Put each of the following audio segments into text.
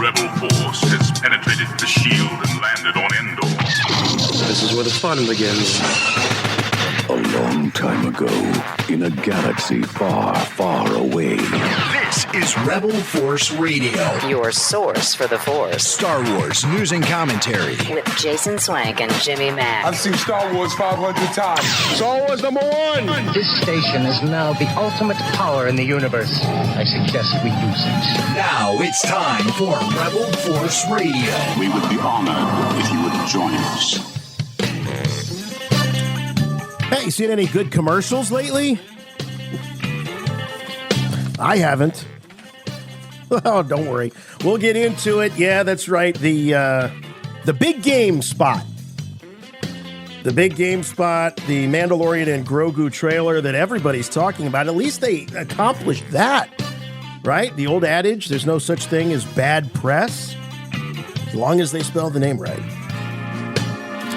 rebel force has penetrated the shield and landed on Endor. This is where the fun begins. A long time ago, in a galaxy far, far away. This is Rebel Force Radio. Your source for the Force. Star Wars news and commentary. With Jason Swank and Jimmy Mack. I've seen Star Wars 500 times. Star Wars #1! This station is now the ultimate power in the universe. I suggest we use it. Now it's time for Rebel Force Radio. We would be honored if you would join us. Hey, you seen any good commercials lately? I haven't. Oh, don't worry. We'll get into it. Yeah, that's right. The big game spot. The big game spot, the Mandalorian and Grogu trailer that everybody's talking about. At least they accomplished that, right? The old adage, there's no such thing as bad press, as long as they spell the name right.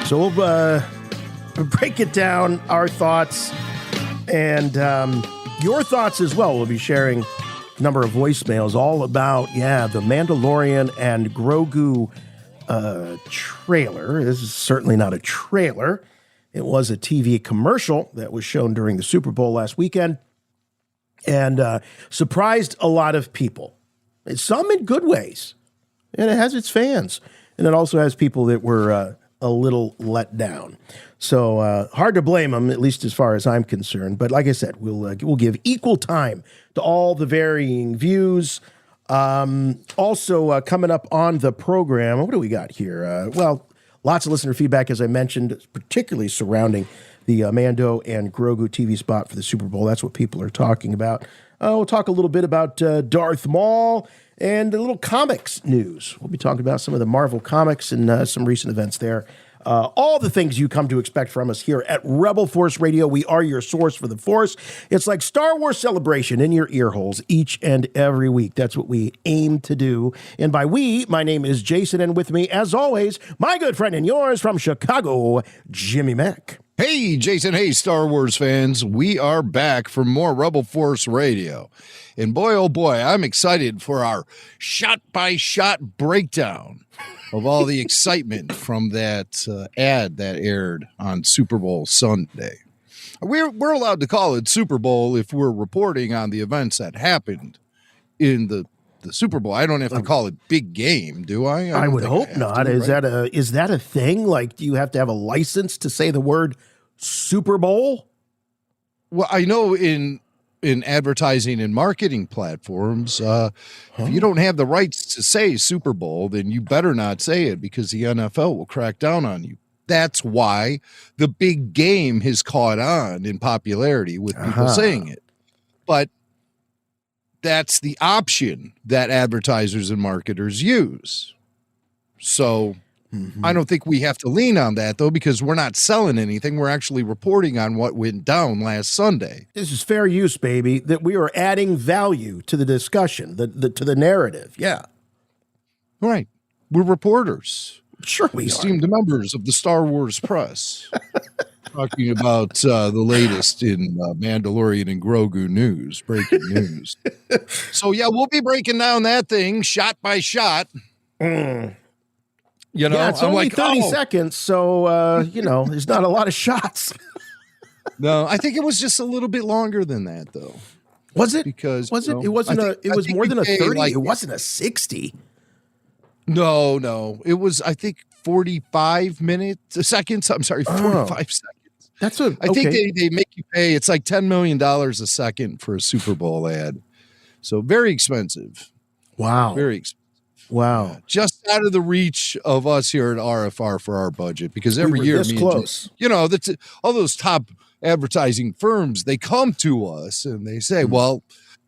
So we'll break it down, our thoughts, and your thoughts as well. We'll be sharing a number of voicemails all about, the Mandalorian and Grogu trailer. This is certainly not a trailer. It was a TV commercial that was shown during the Super Bowl last weekend and surprised a lot of people. Some in good ways, and it has its fans, and it also has people that were a little let down. So hard to blame them, at least as far as I'm concerned. But like I said, we'll give equal time to all the varying views. Also coming up on the program, what do we got here? Lots of listener feedback, as I mentioned, particularly surrounding the Mando and Grogu TV spot for the Super Bowl. That's what people are talking about. We'll talk a little bit about Darth Maul and a little comics news. We'll be talking about some of the Marvel Comics and some recent events there. All the things you come to expect from us here at Rebel Force Radio. We are your source for the Force. It's like Star Wars Celebration in your ear holes each and every week. That's what we aim to do. And by we, my name is Jason, and with me, as always, my good friend and yours from Chicago, Jimmy Mack. Hey, Jason. Hey, Star Wars fans. We are back for more Rebel Force Radio. And boy, oh boy, I'm excited for our shot-by-shot breakdown of all the excitement from that ad that aired on Super Bowl Sunday. We're allowed to call it Super Bowl if we're reporting on the events that happened in the Super Bowl. I don't have to call it big game, do I? I would hope not. Is that a thing? Like, do you have to have a license to say the word Super Bowl? Well, I know in advertising and marketing platforms, if you don't have the rights to say Super Bowl, then you better not say it because the NFL will crack down on you. That's why the big game has caught on in popularity with people saying it. But that's the option that advertisers and marketers use. So I don't think we have to lean on that, though, because we're not selling anything. We're actually reporting on what went down last Sunday. This is fair use, baby, that we are adding value to the discussion, to the narrative. Yeah. Right. We're reporters. Sure we esteemed members of the Star Wars press. Talking about the latest in Mandalorian and Grogu news, breaking news. So, we'll be breaking down that thing shot by shot. You know, it's only 30 seconds, so, there's not a lot of shots. No, I think it was just a little bit longer than that, though. Was it? Because it was more than a 30. It wasn't a 60. No. It was, I think, 45 seconds. I'm sorry, 45 seconds. I think they make you pay. It's like $10 million a second for a Super Bowl ad. So very expensive. Wow. Very expensive. Wow. Just out of the reach of us here at RFR for our budget, because every year, this close. All those top advertising firms, they come to us and they say, well,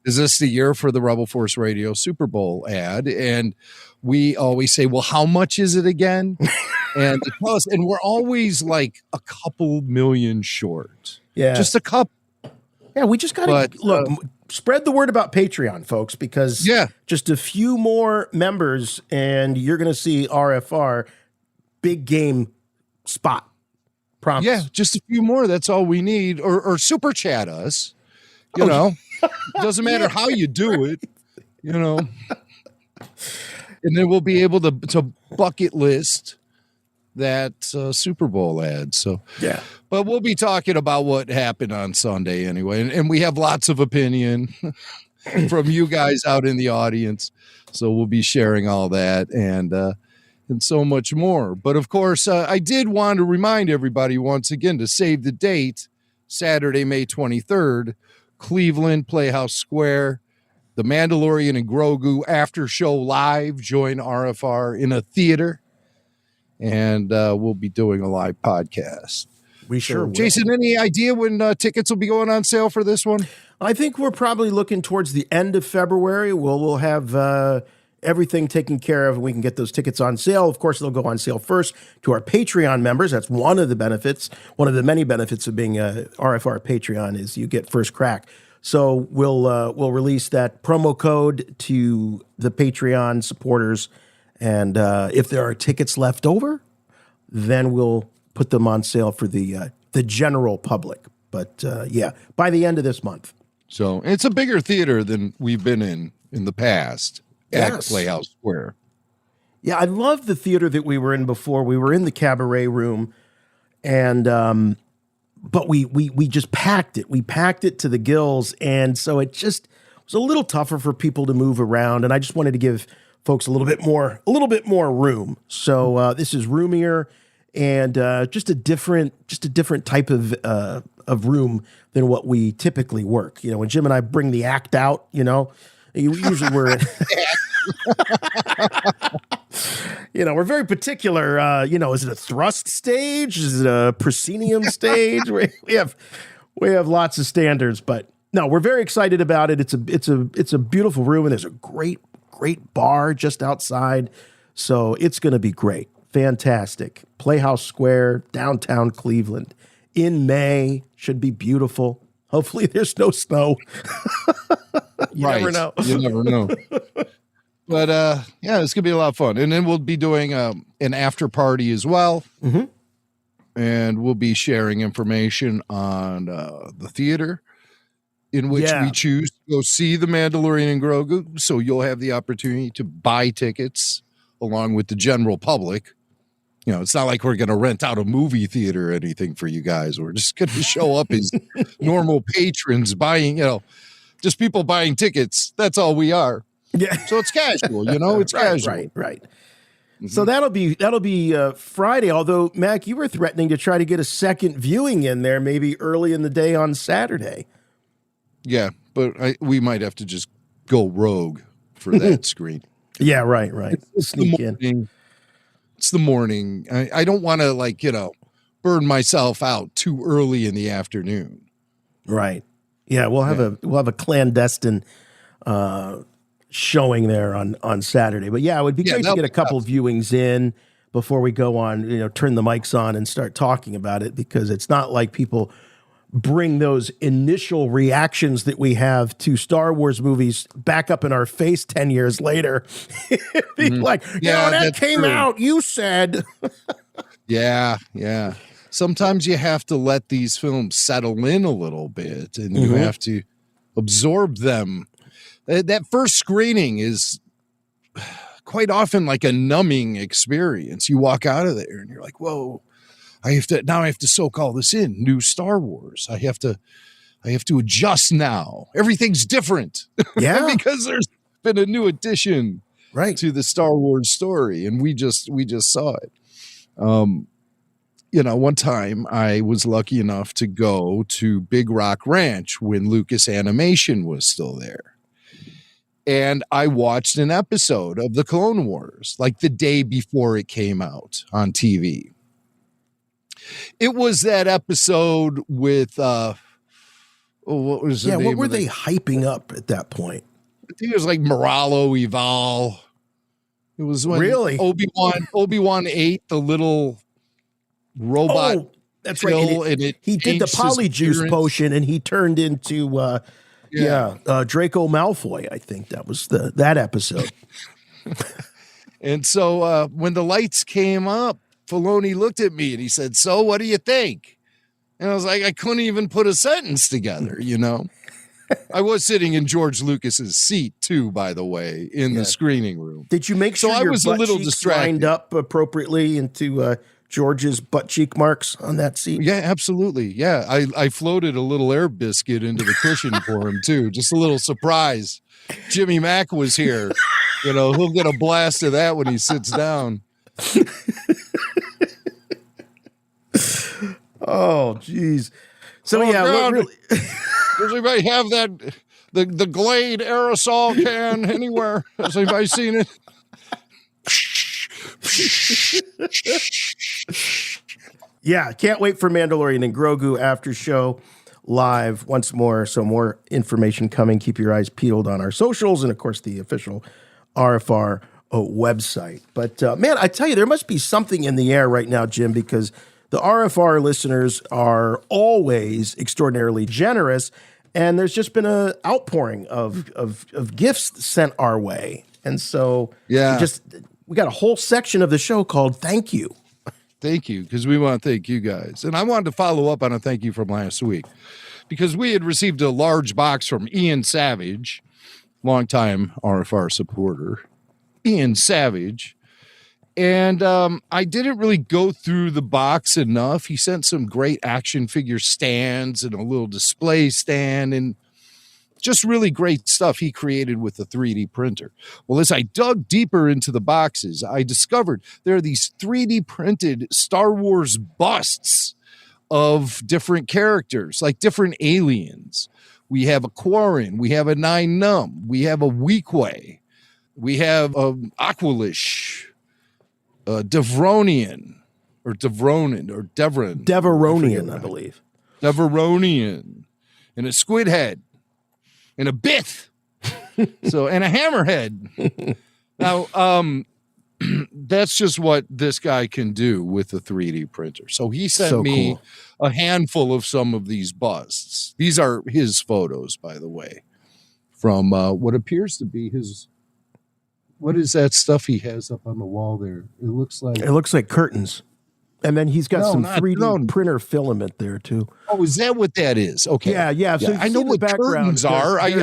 is this the year for the Rebel Force Radio Super Bowl ad? And we always say, well, how much is it again? And they tell us, and we're always like a couple million short. Yeah. Just a couple. Yeah, we just got to look. Spread the word about Patreon, folks, because just a few more members and you're going to see RFR big game spot. Promise. Yeah, just a few more. That's all we need. Or super chat us. You know, it doesn't matter how you do it. You know. And then we'll be able to bucket list that Super Bowl ad. So yeah, but we'll be talking about what happened on Sunday anyway. And we have lots of opinion from you guys out in the audience. So we'll be sharing all that and so much more. But of course, I did want to remind everybody once again to save the date, Saturday, May 23rd, Cleveland, Playhouse Square, the Mandalorian and Grogu after show live. Join RFR in a theater, and we'll be doing a live podcast. We sure will. Jason, any idea when tickets will be going on sale for this one? I think we're probably looking towards the end of February. We'll have everything taken care of, and we can get those tickets on sale. Of course, they'll go on sale first to our Patreon members. That's one of the benefits. One of the many benefits of being a RFR Patreon is you get first crack. So we'll release that promo code to the Patreon supporters, and if there are tickets left over, then we'll put them on sale for the general public. But yeah, by the end of this month. So it's a bigger theater than we've been in the past at Playhouse Square. Yeah, I love the theater that we were in before. We were in the cabaret room, and but we just packed it. We packed it to the gills, and so it just was a little tougher for people to move around. And I just wanted to give folks a little bit more room. So this is roomier and just a different type of room than what we typically work. You know, when Jim and I bring the act out, you know, usually we're in. You know, we're very particular. You know, is it a thrust stage? Is it a proscenium stage? We have lots of standards, but no, we're very excited about it. It's a beautiful room, and there's a great bar just outside, so it's going to be great, fantastic. Playhouse Square, downtown Cleveland, in May, should be beautiful. Hopefully, there's no snow. You never know. You never know. But yeah, it's gonna be a lot of fun, and then we'll be doing an after party as well, and we'll be sharing information on the theater in which we choose to go see the Mandalorian and Grogu. So you'll have the opportunity to buy tickets along with the general public. You know, it's not like we're going to rent out a movie theater or anything for you guys. We're just going to show up as normal patrons buying, you know, just people buying tickets. That's all we are. Yeah. So it's casual, you know, it's casual. Right. Mm-hmm. So that'll be Friday. Although, Mac, you were threatening to try to get a second viewing in there, maybe early in the day on Saturday. Yeah, but we might have to just go rogue for that screen. Yeah, right. Sneak in. It's the morning. I don't want to, like, you know, burn myself out too early in the afternoon. Right. Yeah, we'll have a clandestine showing there on Saturday. But yeah, it would be great to get a couple viewings in before we go on, you know, turn the mics on and start talking about it, because it's not like people bring those initial reactions that we have to Star Wars movies back up in our face 10 years later. Be like, that came out, you said. Yeah. Sometimes you have to let these films settle in a little bit, and you have to absorb them. That first screening is quite often like a numbing experience. You walk out of there and you're like, whoa, I have to soak all this in. New Star Wars. I have to adjust now. Everything's different. Yeah. Because there's been a new addition to the Star Wars story, and we just saw it. You know, one time I was lucky enough to go to Big Rock Ranch when Lucas Animation was still there. And I watched an episode of the Clone Wars, like the day before it came out on TV. It was that episode with, what was the name? What were they hyping up at that point? I think it was like Moralo Eval. It was when Obi-Wan ate the little robot. Oh, that's right. He did the polyjuice potion, and he turned into Draco Malfoy. I think that was that episode. And so when the lights came up, Filoni looked at me and he said, "So what do you think?" And I was like, I couldn't even put a sentence together, you know. I was sitting in George Lucas's seat too, by the way, in the screening room. Did you make sure I your was butt a little cheeks distracted. lined up appropriately into George's butt cheek marks on that seat? Yeah, absolutely. Yeah, I floated a little air biscuit into the cushion for him too. Just a little surprise. Jimmy Mack was here. You know, he'll get a blast of that when he sits down. Oh, geez. So yeah, God. really. Does anybody have that the Glade aerosol can anywhere? Has anybody seen it? Yeah, can't wait for Mandalorian and Grogu after show live once more. So more information coming. Keep your eyes peeled on our socials and, of course, the official RFR website. But, man, I tell you, there must be something in the air right now, Jim, because the RFR listeners are always extraordinarily generous, and there's just been an outpouring of gifts sent our way. And so we got a whole section of the show called Thank You. Thank you, because we want to thank you guys. And I wanted to follow up on a thank you from last week, because we had received a large box from Ian Savage, longtime RFR supporter, Ian Savage. And I didn't really go through the box enough. He sent some great action figure stands and a little display stand and just really great stuff he created with the 3D printer. Well, as I dug deeper into the boxes, I discovered there are these 3D printed Star Wars busts of different characters, like different aliens. We have a Quarren, we have a Nine Numb, we have a Weequay, we have a Aqualish, Devronian, or Devronin, or Devron. Deveronian, I believe. Deveronian, and a Squid Head, and a Bith, and a Hammerhead. Now, that's just what this guy can do with the 3D printer. So he sent me a handful of some of these busts. These are his photos, by the way, from what appears to be his. What is that stuff he has up on the wall there? It looks like curtains. And then he's got some 3D printer filament there too. Oh, is that what that is? Okay. Yeah. So I know what curtains are. I've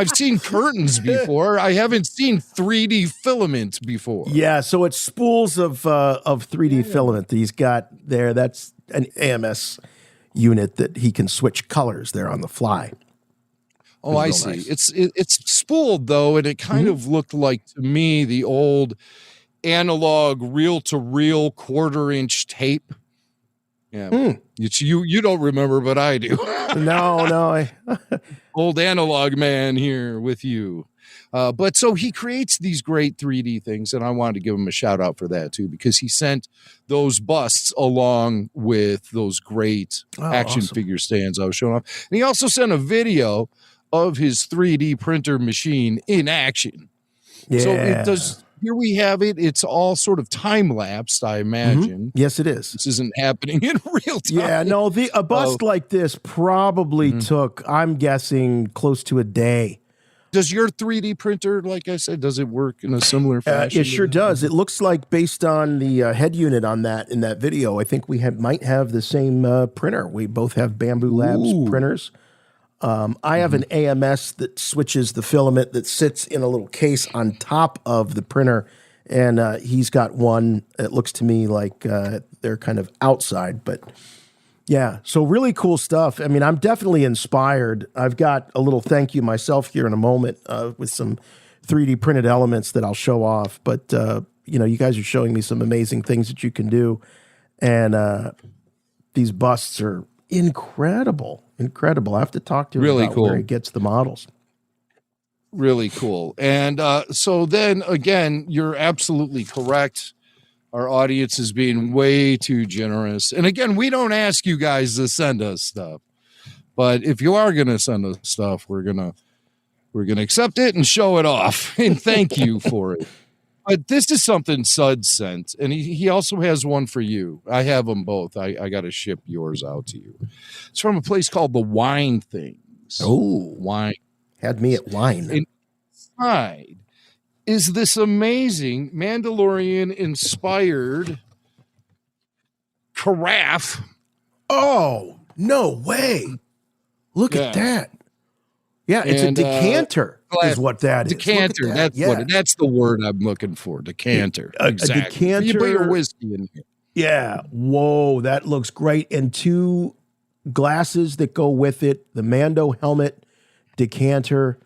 seen curtains before. I haven't seen 3D filament before. Yeah, so it's spools of 3D filament that he's got there. That's an AMS unit that he can switch colors there on the fly. Oh, I see. Nice. It's spooled though, and it kind of looked like to me the old analog reel-to-reel 1/4-inch tape. Yeah, you don't remember, but I do. No. Old analog man here with you. But so he creates these great 3D things, and I wanted to give him a shout out for that too, because he sent those busts along with those great action figure stands I was showing off. And he also sent a video of his 3D printer machine in action. Yeah. So it does. Here we have it. It's all sort of time-lapsed, I imagine. Yes, it is. This isn't happening in real time. Yeah, no, a bust like this probably took, I'm guessing, close to a day. Does your 3D printer, like I said, does it work in a similar fashion? It sure does. It looks like, based on the head unit on that in that video, I think we might have the same printer. We both have Bamboo Labs printers. I have an AMS that switches the filament that sits in a little case on top of the printer, and he's got one that looks to me like they're kind of outside, but yeah, so really cool stuff. I mean, I'm definitely inspired. I've got a little thank you myself here in a moment with some 3D printed elements that I'll show off, but you guys are showing me some amazing things that you can do, and these busts are incredible. I have to talk to him about where he gets the models. Really cool. And so then again, you're absolutely correct. Our audience is being way too generous. And again, we don't ask you guys to send us stuff, but if you are going to send us stuff, we're going to accept it and show it off and thank you for it. But this is something Sud sent, and he also has one for you. I have them both. I got to ship yours out to you. It's from a place called the Wine Things. Oh, wine. Had me at wine. Inside is this amazing Mandalorian-inspired carafe. Oh, no way. Look at that. Yeah, it's a decanter is what that is. Decanter, that's the word I'm looking for. Decanter. Exactly. A decanter. You put your whiskey in here. Yeah. Whoa, that looks great. And 2 glasses that go with it, the Mando helmet, decanter,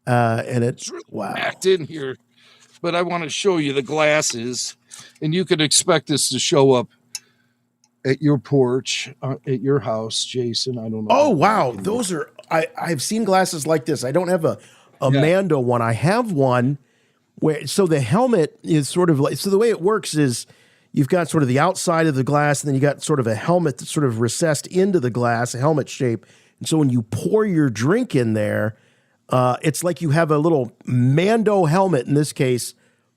and it's wow. Packed in here. But I want to show you the glasses, and you could expect this to show up at your porch, at your house, Jason. I don't know. Oh, wow. Those are, I've seen glasses like this. I don't have a Mando one. I have one where, so the helmet is sort of like, so the way it works is you've got sort of the outside of the glass, and then you got sort of a helmet that's sort of recessed into the glass, a helmet shape. And so when you pour your drink in there, it's like you have a little Mando helmet, in this case,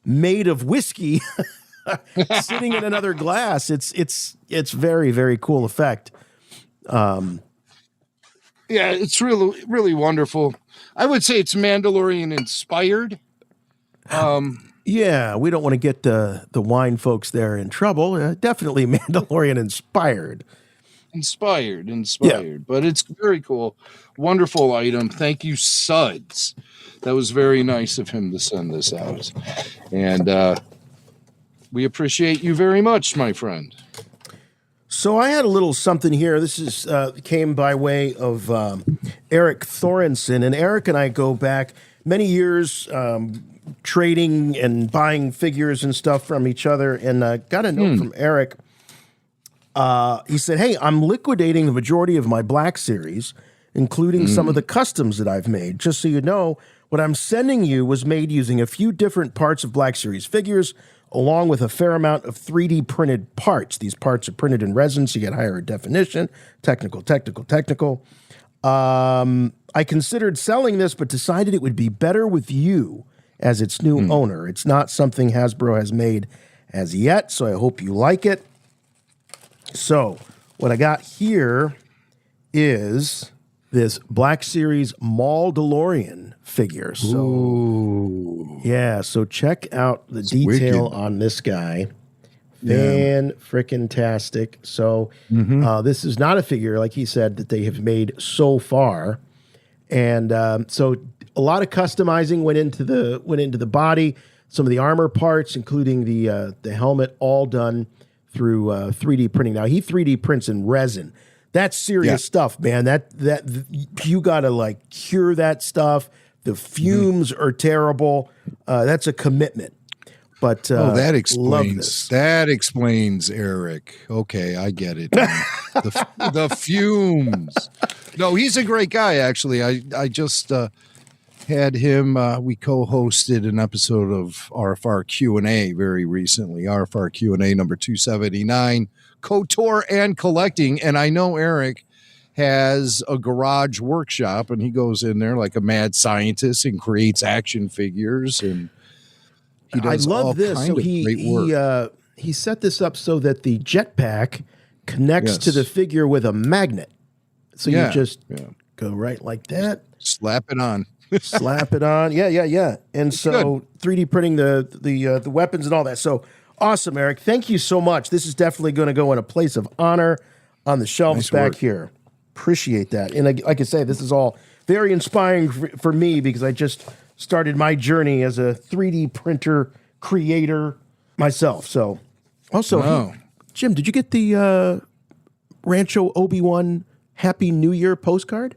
made of whiskey sitting in another glass. It's very, very cool effect. Yeah, it's really, really wonderful. I would say it's Mandalorian inspired. Yeah, we don't want to get the wine folks there in trouble. Definitely Mandalorian inspired. Inspired. Yeah. But it's very cool. Wonderful item. Thank you, Suds. That was very nice of him to send this out. And we appreciate you very much, my friend. So I had a little something here. This is came by way of Eric Thorenson. And Eric and I go back many years trading and buying figures and stuff from each other. And got a note from Eric. He said, hey, I'm liquidating the majority of my Black Series, including some of the customs that I've made. Just so you know, what I'm sending you was made using a few different parts of Black Series figures, along with a fair amount of 3D printed parts. These parts are printed in resin, so you get higher definition. Technical. I considered selling this, but decided it would be better with you as its new owner. It's not something Hasbro has made as yet, so I hope you like it. So what I got here is this Black Series Mandalorian figure. So yeah, so check out the detail on this guy. Fan-frickin-tastic. So this is not a figure, like he said, that they have made so far. And so a lot of customizing went into the body, some of the armor parts, including the helmet, all done through 3D printing. Now he 3D prints in resin. That's serious stuff, man. That you gotta like cure that stuff. The fumes are terrible. That's a commitment. But that explains Eric. Okay, I get it. the fumes. No, he's a great guy. Actually, I just had him. We co-hosted an episode of RFR Q&A very recently. RFR Q&A number 279, KOTOR and collecting. And I know Eric has a garage workshop, and he goes in there like a mad scientist and creates action figures. And he does all kinds of great work. He set this up so that the jetpack connects to the figure with a magnet. So you just go right like that. Slap it on. Slap it on. Yeah. And so 3D printing the weapons and all that. So awesome, Eric. Thank you so much. This is definitely going to go in a place of honor on the shelves back here. Appreciate that. And like I say, this is all very inspiring for me because I just started my journey as a 3D printer creator myself. So also, Jim, did you get the Rancho Obi-Wan Happy New Year postcard?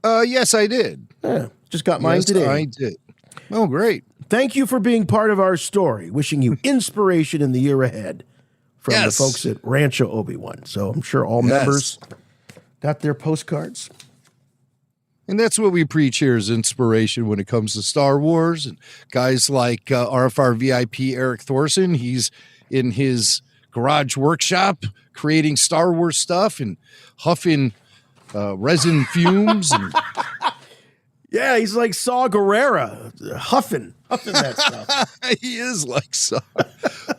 Yes, I did. Yeah, just got mine today. I did. Oh, great. Thank you for being part of our story. Wishing you inspiration in the year ahead from the folks at Rancho Obi-Wan. So I'm sure all members got their postcards. And that's what we preach here is inspiration when it comes to Star Wars. And guys like RFR VIP Eric Thorson, he's in his garage workshop creating Star Wars stuff and huffing resin fumes. And yeah, he's like Saw Gerrera, huffing that stuff. He is like Saw.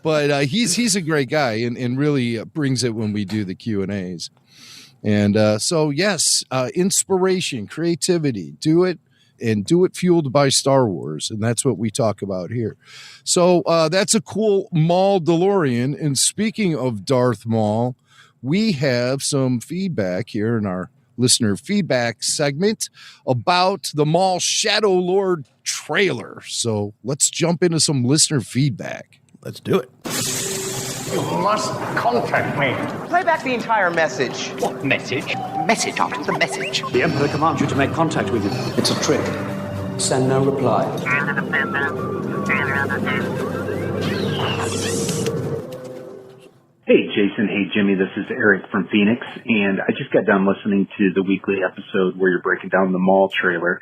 But he's a great guy and really brings it when we do the Q&As. And so, yes, inspiration, creativity, do it fueled by Star Wars. And that's what we talk about here. So that's a cool Mandalorian. And speaking of Darth Maul, we have some feedback here in our listener feedback segment about the Maul Shadow Lord trailer. So let's jump into some listener feedback. Let's do it. You must contact me. Play back the entire message. What message? Message after the message. The Emperor commands you to make contact with him. It's a trick. Send no reply. Hey, Jason. Hey, Jimmy. This is Eric from Phoenix, and I just got done listening to the weekly episode where you're breaking down the Maul trailer,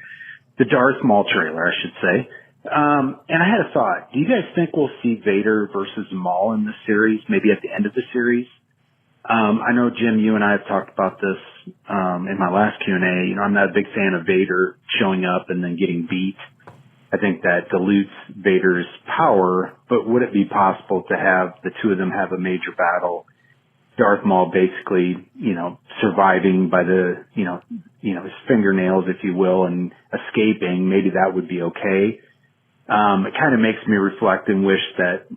the Darth Maul trailer, I should say. And I had a thought. Do you guys think we'll see Vader versus Maul in this series, maybe at the end of the series? I know, Jim, you and I have talked about this in my last Q&A. You know, I'm not a big fan of Vader showing up and then getting beat. I think that dilutes Vader's power, but would it be possible to have the two of them have a major battle? Darth Maul basically, you know, surviving by the, you know, his fingernails, if you will, and escaping. Maybe that would be okay. It kind of makes me reflect and wish that,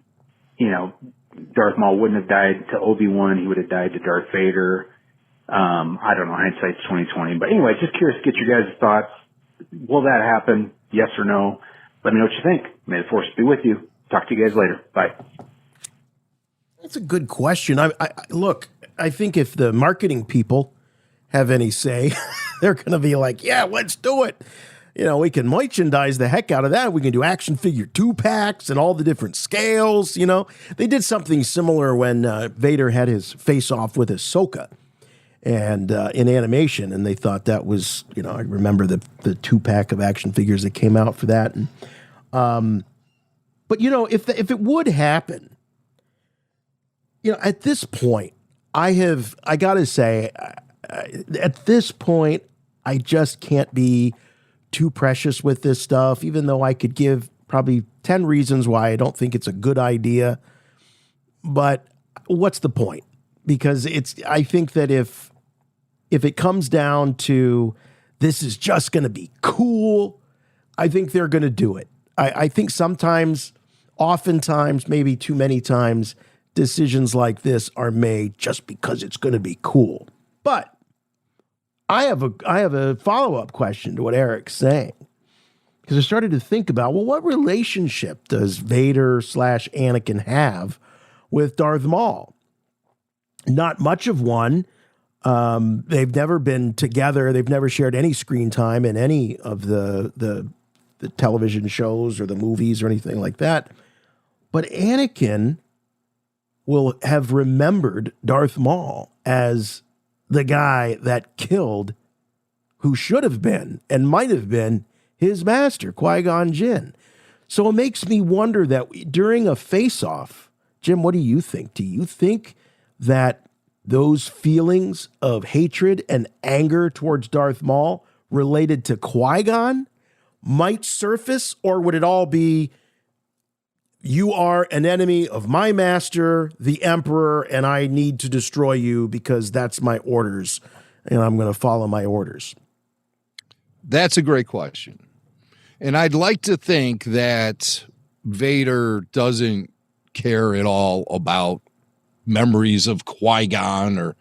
you know, Darth Maul wouldn't have died to Obi-Wan. He would have died to Darth Vader. I don't know. Hindsight's 2020. But anyway, just curious to get your guys' thoughts. Will that happen? Yes or no? Let me know what you think. May the Force be with you. Talk to you guys later. Bye. That's a good question. Look, I think if the marketing people have any say, they're going to be like, yeah, let's do it. You know, we can merchandise the heck out of that. We can do action figure 2-packs and all the different scales, you know. They did something similar when Vader had his face-off with Ahsoka and in animation, and they thought that was, you know, I remember the 2-pack of action figures that came out for that. And, but, you know, if it would happen, you know, at this point, I got to say, at this point, I just can't be too precious with this stuff, even though I could give probably 10 reasons why I don't think it's a good idea. But what's the point? Because I think that if it comes down to this is just going to be cool, I think they're going to do it. I think oftentimes, maybe too many times, decisions like this are made just because it's going to be cool. But I have a follow-up question to what Eric's saying, because I started to think about, well, what relationship does Vader / Anakin have with Darth Maul? Not much of one. They've never been together. They've never shared any screen time in any of the television shows or the movies or anything like that. But Anakin will have remembered Darth Maul as the guy that killed who should have been and might have been his master, Qui-Gon Jinn. So it makes me wonder that during a face-off, Jim, what do you think? Do you think that those feelings of hatred and anger towards Darth Maul related to Qui-Gon might surface, or would it all be, you are an enemy of my master, the Emperor, and I need to destroy you because that's my orders, and I'm going to follow my orders? That's a great question. And I'd like to think that Vader doesn't care at all about memories of Qui-Gon or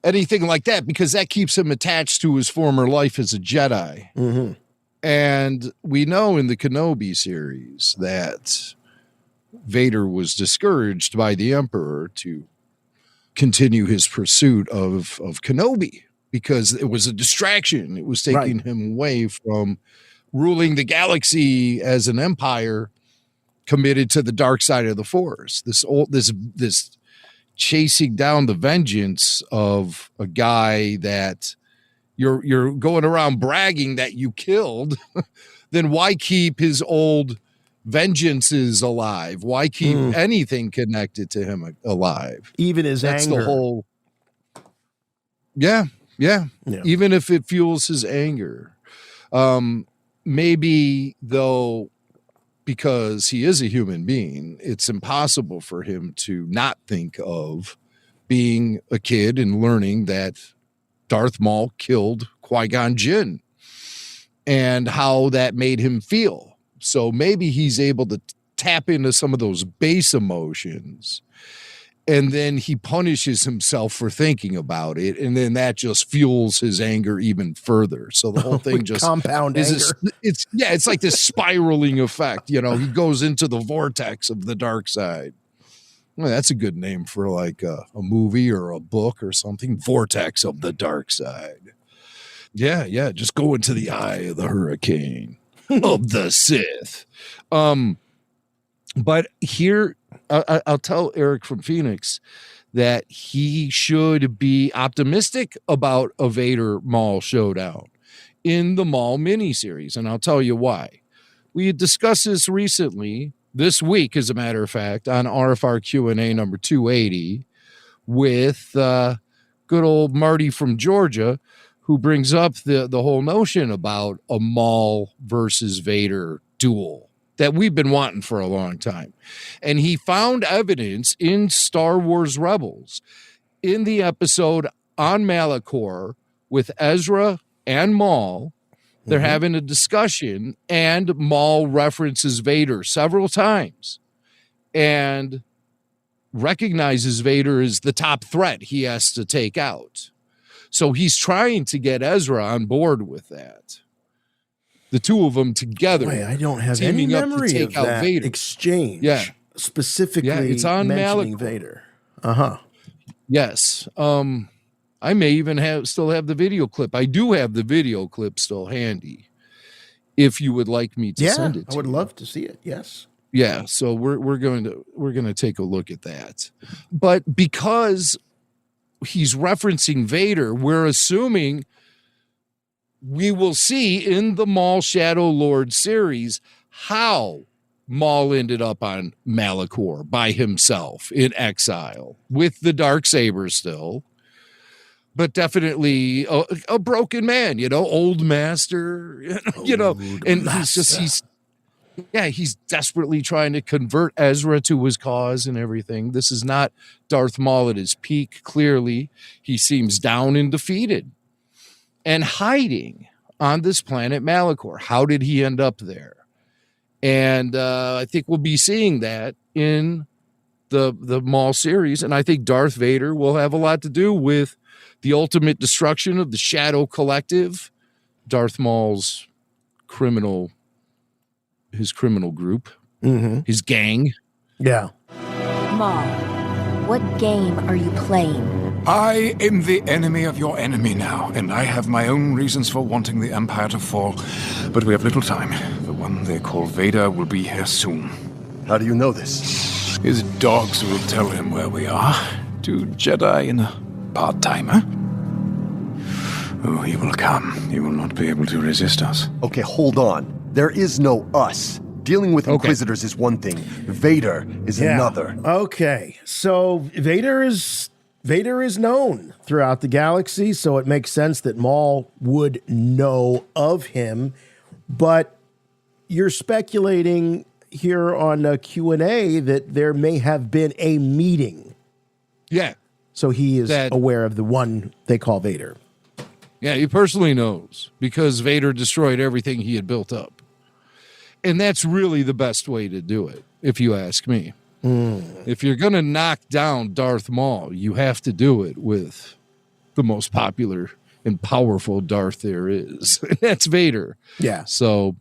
anything like that, because that keeps him attached to his former life as a Jedi. Mm-hmm. And we know in the Kenobi series that Vader was discouraged by the Emperor to continue his pursuit of Kenobi because it was a distraction. It was taking him away from ruling the galaxy as an empire committed to the dark side of the Force. This chasing down the vengeance of a guy that you're going around bragging that you killed, then why keep his old vengeances alive? Why keep anything connected to him alive? Even his That's anger. The whole. Yeah. Even if it fuels his anger. Maybe though, because he is a human being, it's impossible for him to not think of being a kid and learning that Darth Maul killed Qui-Gon Jinn and how that made him feel. So maybe he's able to tap into some of those base emotions And then he punishes himself for thinking about it, and then that just fuels his anger even further. So the whole thing just compound is anger. it's like this spiraling effect. You know, he goes into the vortex of the dark side. Well, that's a good name for like a movie or a book or something. Vortex of the dark side. Yeah. Just go into the eye of the hurricane of the Sith. But here, I'll tell Eric from Phoenix that he should be optimistic about a Vader Maul showdown in the Maul miniseries. And I'll tell you why. We had discussed this recently, this week, as a matter of fact, on RFR Q&A number 280 with good old Marty from Georgia, who brings up the whole notion about a Maul versus Vader duel that we've been wanting for a long time. And he found evidence in Star Wars Rebels in the episode on Malachor with Ezra and Maul. They're having a discussion, and Maul references Vader several times and recognizes Vader as the top threat he has to take out. So he's trying to get Ezra on board with that. The two of them together. Boy, I don't have any memory of that Vader exchange. Yeah. Specifically it's on mentioning Malachor. Vader. Uh-huh. Yes. I may even still have the video clip. I do have the video clip still handy. If you would like me to send it to I would you. love to see it. Yes. Yeah, so we're going to take a look at that. But because he's referencing Vader, we're assuming we will see in the Maul Shadow Lord series how Maul ended up on Malachor by himself in exile with the Darksaber still, but definitely a broken man, old master, and he's desperately trying to convert Ezra to his cause and everything. This is not Darth Maul at his peak. Clearly, he seems down and defeated and hiding on this planet Malachor. How did he end up there? And I think we'll be seeing that in the Maul series. And I think Darth Vader will have a lot to do with the ultimate destruction of the Shadow Collective, Darth Maul's criminal group, his gang. Yeah. Maul, what game are you playing? I am the enemy of your enemy now, and I have my own reasons for wanting the Empire to fall. But we have little time. The one they call Vader will be here soon. How do you know this? His dogs will tell him where we are. 2 Jedi and a part-timer. Oh, he will come. He will not be able to resist us. Okay, hold on. There is no us. Dealing with Inquisitors is one thing. Vader is another. Okay, so Vader is known throughout the galaxy, so it makes sense that Maul would know of him. But you're speculating here on Q&A that there may have been a meeting. Yeah. So he is aware of the one they call Vader. Yeah, he personally knows because Vader destroyed everything he had built up. And that's really the best way to do it, if you ask me. If you're going to knock down Darth Maul, you have to do it with the most popular and powerful Darth there is. That's Vader. Yeah. So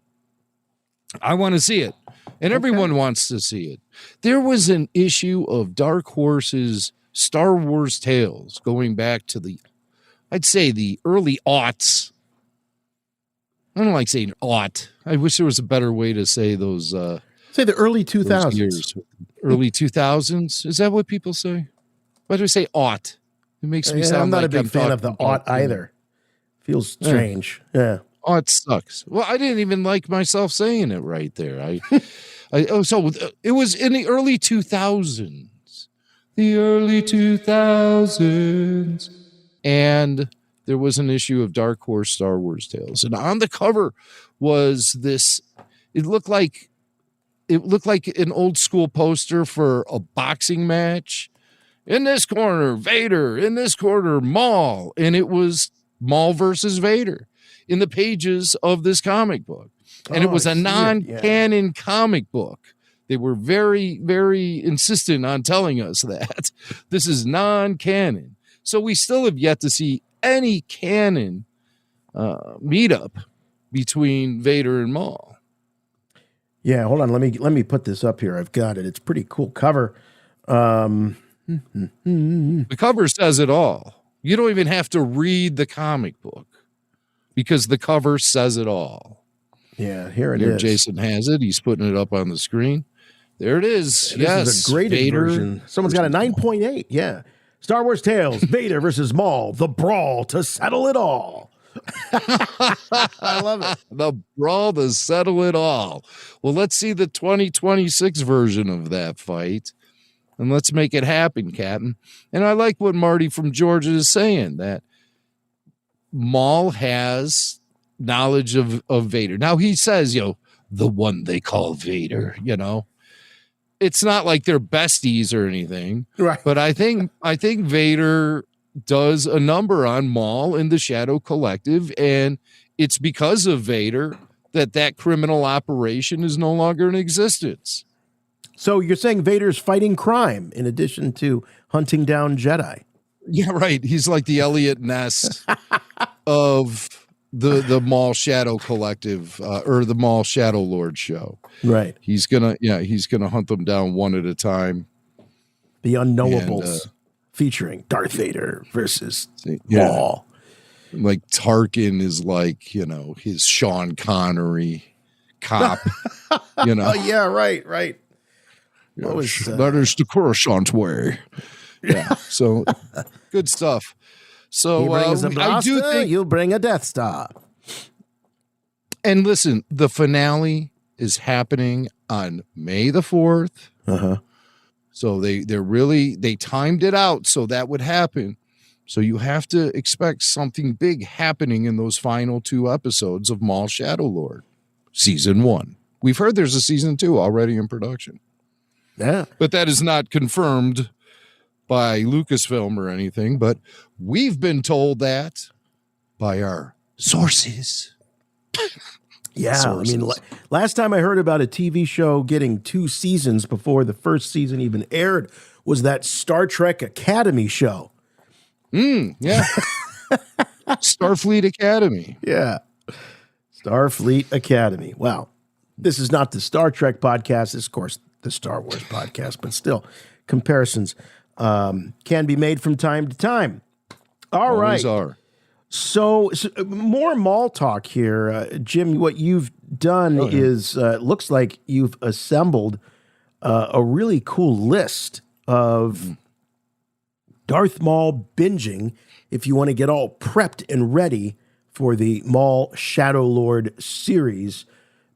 I want to see it. And everyone wants to see it. There was an issue of Dark Horse's Star Wars Tales going back to I'd say the early aughts. I don't like saying aught. I wish there was a better way to say those. Say the early 2000s. Years. Early 2000s. Is that what people say? Why do we say aught? It makes me sound I'm not like a big fan of the aught either. Feels strange. Yeah. Aught sucks. Well, I didn't even like myself saying it right there. So it was in the early 2000s. The early 2000s. And there was an issue of Dark Horse Star Wars Tales. And on the cover was this, it looked like an old school poster for a boxing match. In this corner, Vader. In this corner, Maul. And it was Maul versus Vader in the pages of this comic book. And it was a non-canon comic book. They were very, very insistent on telling us that this is non-canon. So we still have yet to see any canon meetup between Vader and Maul. Yeah, hold on. Let me put this up here. I've got it. It's a pretty cool cover. The cover says it all. You don't even have to read the comic book because the cover saes it all. Yeah, here it There is. Jason has it. He's putting it up on the screen. There it is. This is a graded Vader version. Someone's got a 9.8. Yeah. Star Wars Tales, Vader versus Maul, the brawl to settle it all. I love it. The brawl to settle it all. Well, let's see the 2026 version of that fight. And let's make it happen, Captain. And I like what Marty from Georgia is saying, that Maul has knowledge of Vader. Now he says, the one they call Vader, It's not like they're besties or anything. Right. But I think Vader does a number on Maul in the Shadow Collective, and it's because of Vader that criminal operation is no longer in existence. So you're saying Vader's fighting crime in addition to hunting down Jedi? Yeah, right. He's like the Elliot Ness of the Maul Shadow Collective or the Maul Shadow Lord show. Right. He's gonna hunt them down one at a time. The Unknowables, featuring Darth Vader versus Yeah. Maul. Like Tarkin is like, his Sean Connery cop. Oh, yeah, right. What was, that is the Coruscant way. Yeah. So good stuff. So he brings a I blaster, do think you'll bring a Death Star. And listen, the finale is happening on May the 4th. Uh-huh. So they timed it out so that would happen. So you have to expect something big happening in those final 2 episodes of Maul Shadow Lord, season 1. We've heard there's a season 2 already in production. Yeah. But that is not confirmed by Lucasfilm or anything, but we've been told that by our sources. Yeah, I mean, last time I heard about a TV show getting 2 seasons before the first season even aired was that Star Trek Academy show. Yeah. Starfleet Academy. Yeah. Starfleet Academy. Wow. This is not the Star Trek podcast. This is, of course, the Star Wars podcast, but still, comparisons can be made from time to time. All right. Always are. So more Maul talk here. Jim, what you've done is, looks like you've assembled a really cool list of Darth Maul binging if you want to get all prepped and ready for the Maul Shadow Lord series.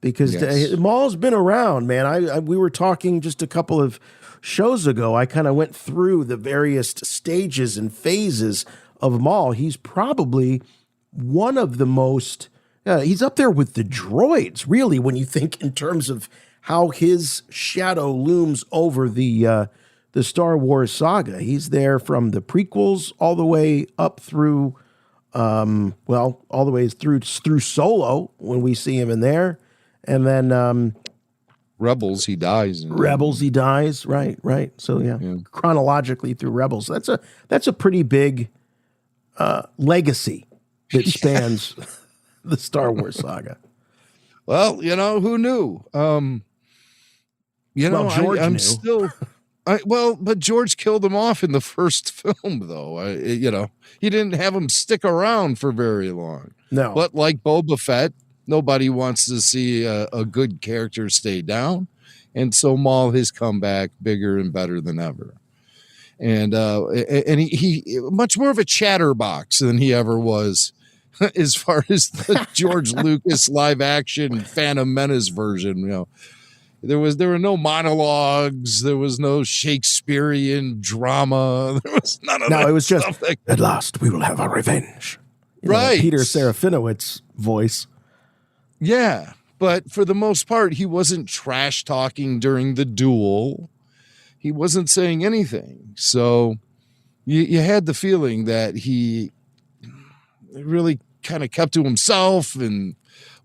Because Maul's been around, man. We were talking just a couple of shows ago. I kind of went through the various stages and phases of Maul. He's probably one of the most, he's up there with the droids, really, when you think in terms of how his shadow looms over the Star Wars saga. He's there from the prequels all the way up through, all the way through Solo when we see him in there. And then Rebels, he dies. Rebels, he dies. Right. So yeah, chronologically through Rebels. That's a pretty big legacy that spans the Star Wars saga. Well, who knew? George I'm knew. still. But George killed him off in the first film, though. He didn't have him stick around for very long. No, but like Boba Fett, nobody wants to see a good character stay down, and so Maul has come back bigger and better than ever. And he much more of a chatterbox than he ever was, as far as the George Lucas live action Phantom Menace version. There were no monologues. There was no Shakespearean drama. There was none of that. No, it was just, stuff at last we will have our revenge. Right. Peter Serafinowicz voice. Yeah, but for the most part, he wasn't trash talking during the duel. He wasn't saying anything. So you had the feeling that he really kind of kept to himself and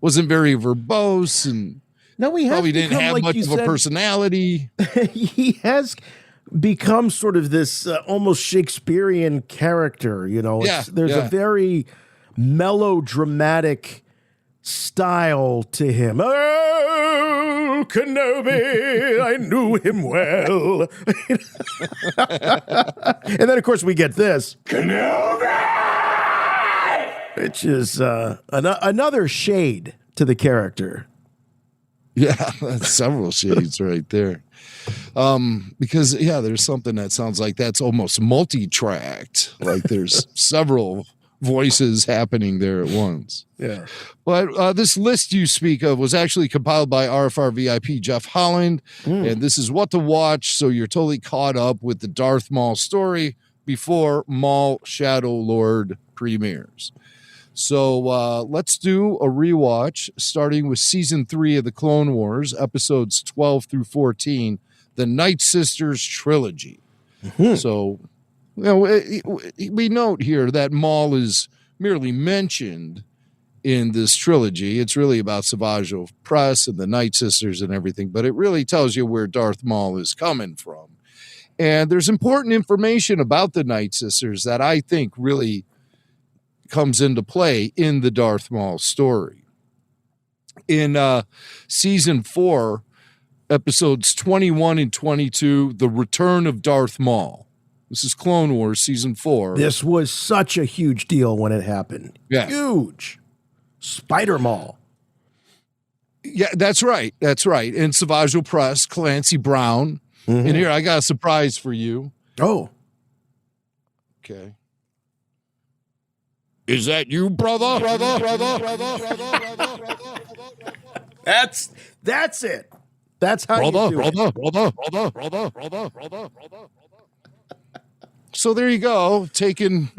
wasn't very verbose. And No, he has probably didn't have much of a personality. He has become sort of this almost Shakespearean character. You know, there's a very melodramatic style to him. Oh, Kenobi, I knew him well. And then, of course, we get this. Kenobi! Which is another shade to the character. Yeah, that's several shades right there. Because, there's something that sounds like that's almost multi-tracked. Like there's several voices happening there at once. Yeah. But this list you speak of was actually compiled by RFR VIP Jeff Holland, and this is what to watch so you're totally caught up with the Darth Maul story before Maul Shadow Lord premieres. So let's do a rewatch starting with season 3 of the Clone Wars, episodes 12 through 14, the Night Sisters trilogy. So, we note here that Maul is merely mentioned in this trilogy. It's really about Savage Opress and the Night Sisters and everything, but it really tells you where Darth Maul is coming from. And there's important information about the Night Sisters that I think really comes into play in the Darth Maul story. In season 4, episodes 21 and 22, The Return of Darth Maul. This is Clone Wars season 4. This was such a huge deal when it happened. Yeah. Huge. Spider Maul. Yeah, that's right. That's right. And Savage Opress, Clancy Brown. And here, I got a surprise for you. Oh. Okay. Is that you, brother? That's it. That's how you do it. So there you go, taking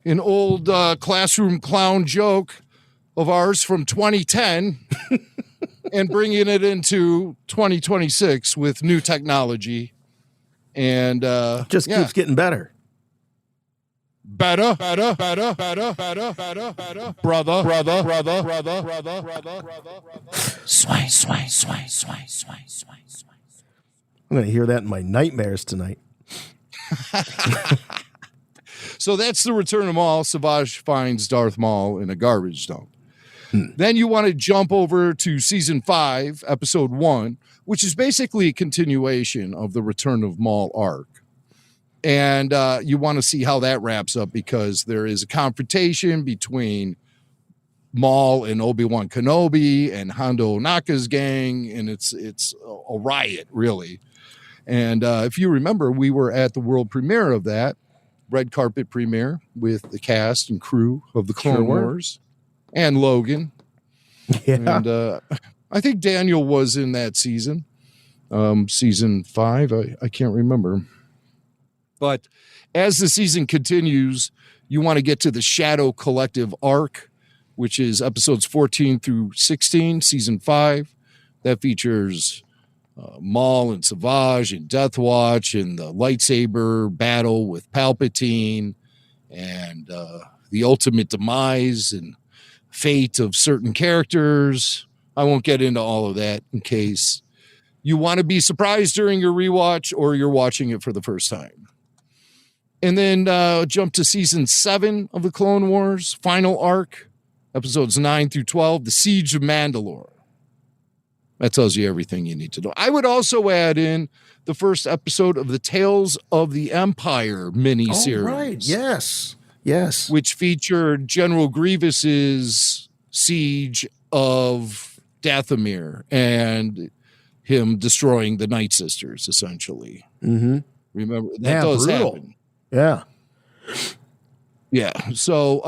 an old classroom clown joke of ours from 2010 and bringing it into 2026 with new technology. And just keeps getting better. Better. Brother. Sway. I'm going to hear that in my nightmares tonight. So that's the return of Maul. Savage finds Darth Maul in a garbage dump. Then you want to jump over to season 5, episode 1, which is basically a continuation of the Return of Maul arc. And you want to see how that wraps up because there is a confrontation between Maul and Obi-Wan Kenobi and Hondo Ohnaka's gang, and it's a riot, really. And if you remember, we were at the world premiere of that, red carpet premiere with the cast and crew of the Clone Wars and Logan. Yeah. And I think Daniel was in that season, season 5. I can't remember. But as the season continues, you want to get to the Shadow Collective arc, which is episodes 14 through 16, season 5. That features Maul and Savage and Death Watch and the lightsaber battle with Palpatine and the ultimate demise and fate of certain characters. I won't get into all of that in case you want to be surprised during your rewatch or you're watching it for the first time. And then jump to season 7 of the Clone Wars, final arc, episodes 9 through 12, The Siege of Mandalore. That tells you everything you need to know. I would also add in the first episode of the Tales of the Empire miniseries. Oh, right. Yes. Which featured General Grievous's siege of Dathomir and him destroying the Night Sisters, essentially. Mm-hmm. Remember, that does happen. Yeah. Yeah. So,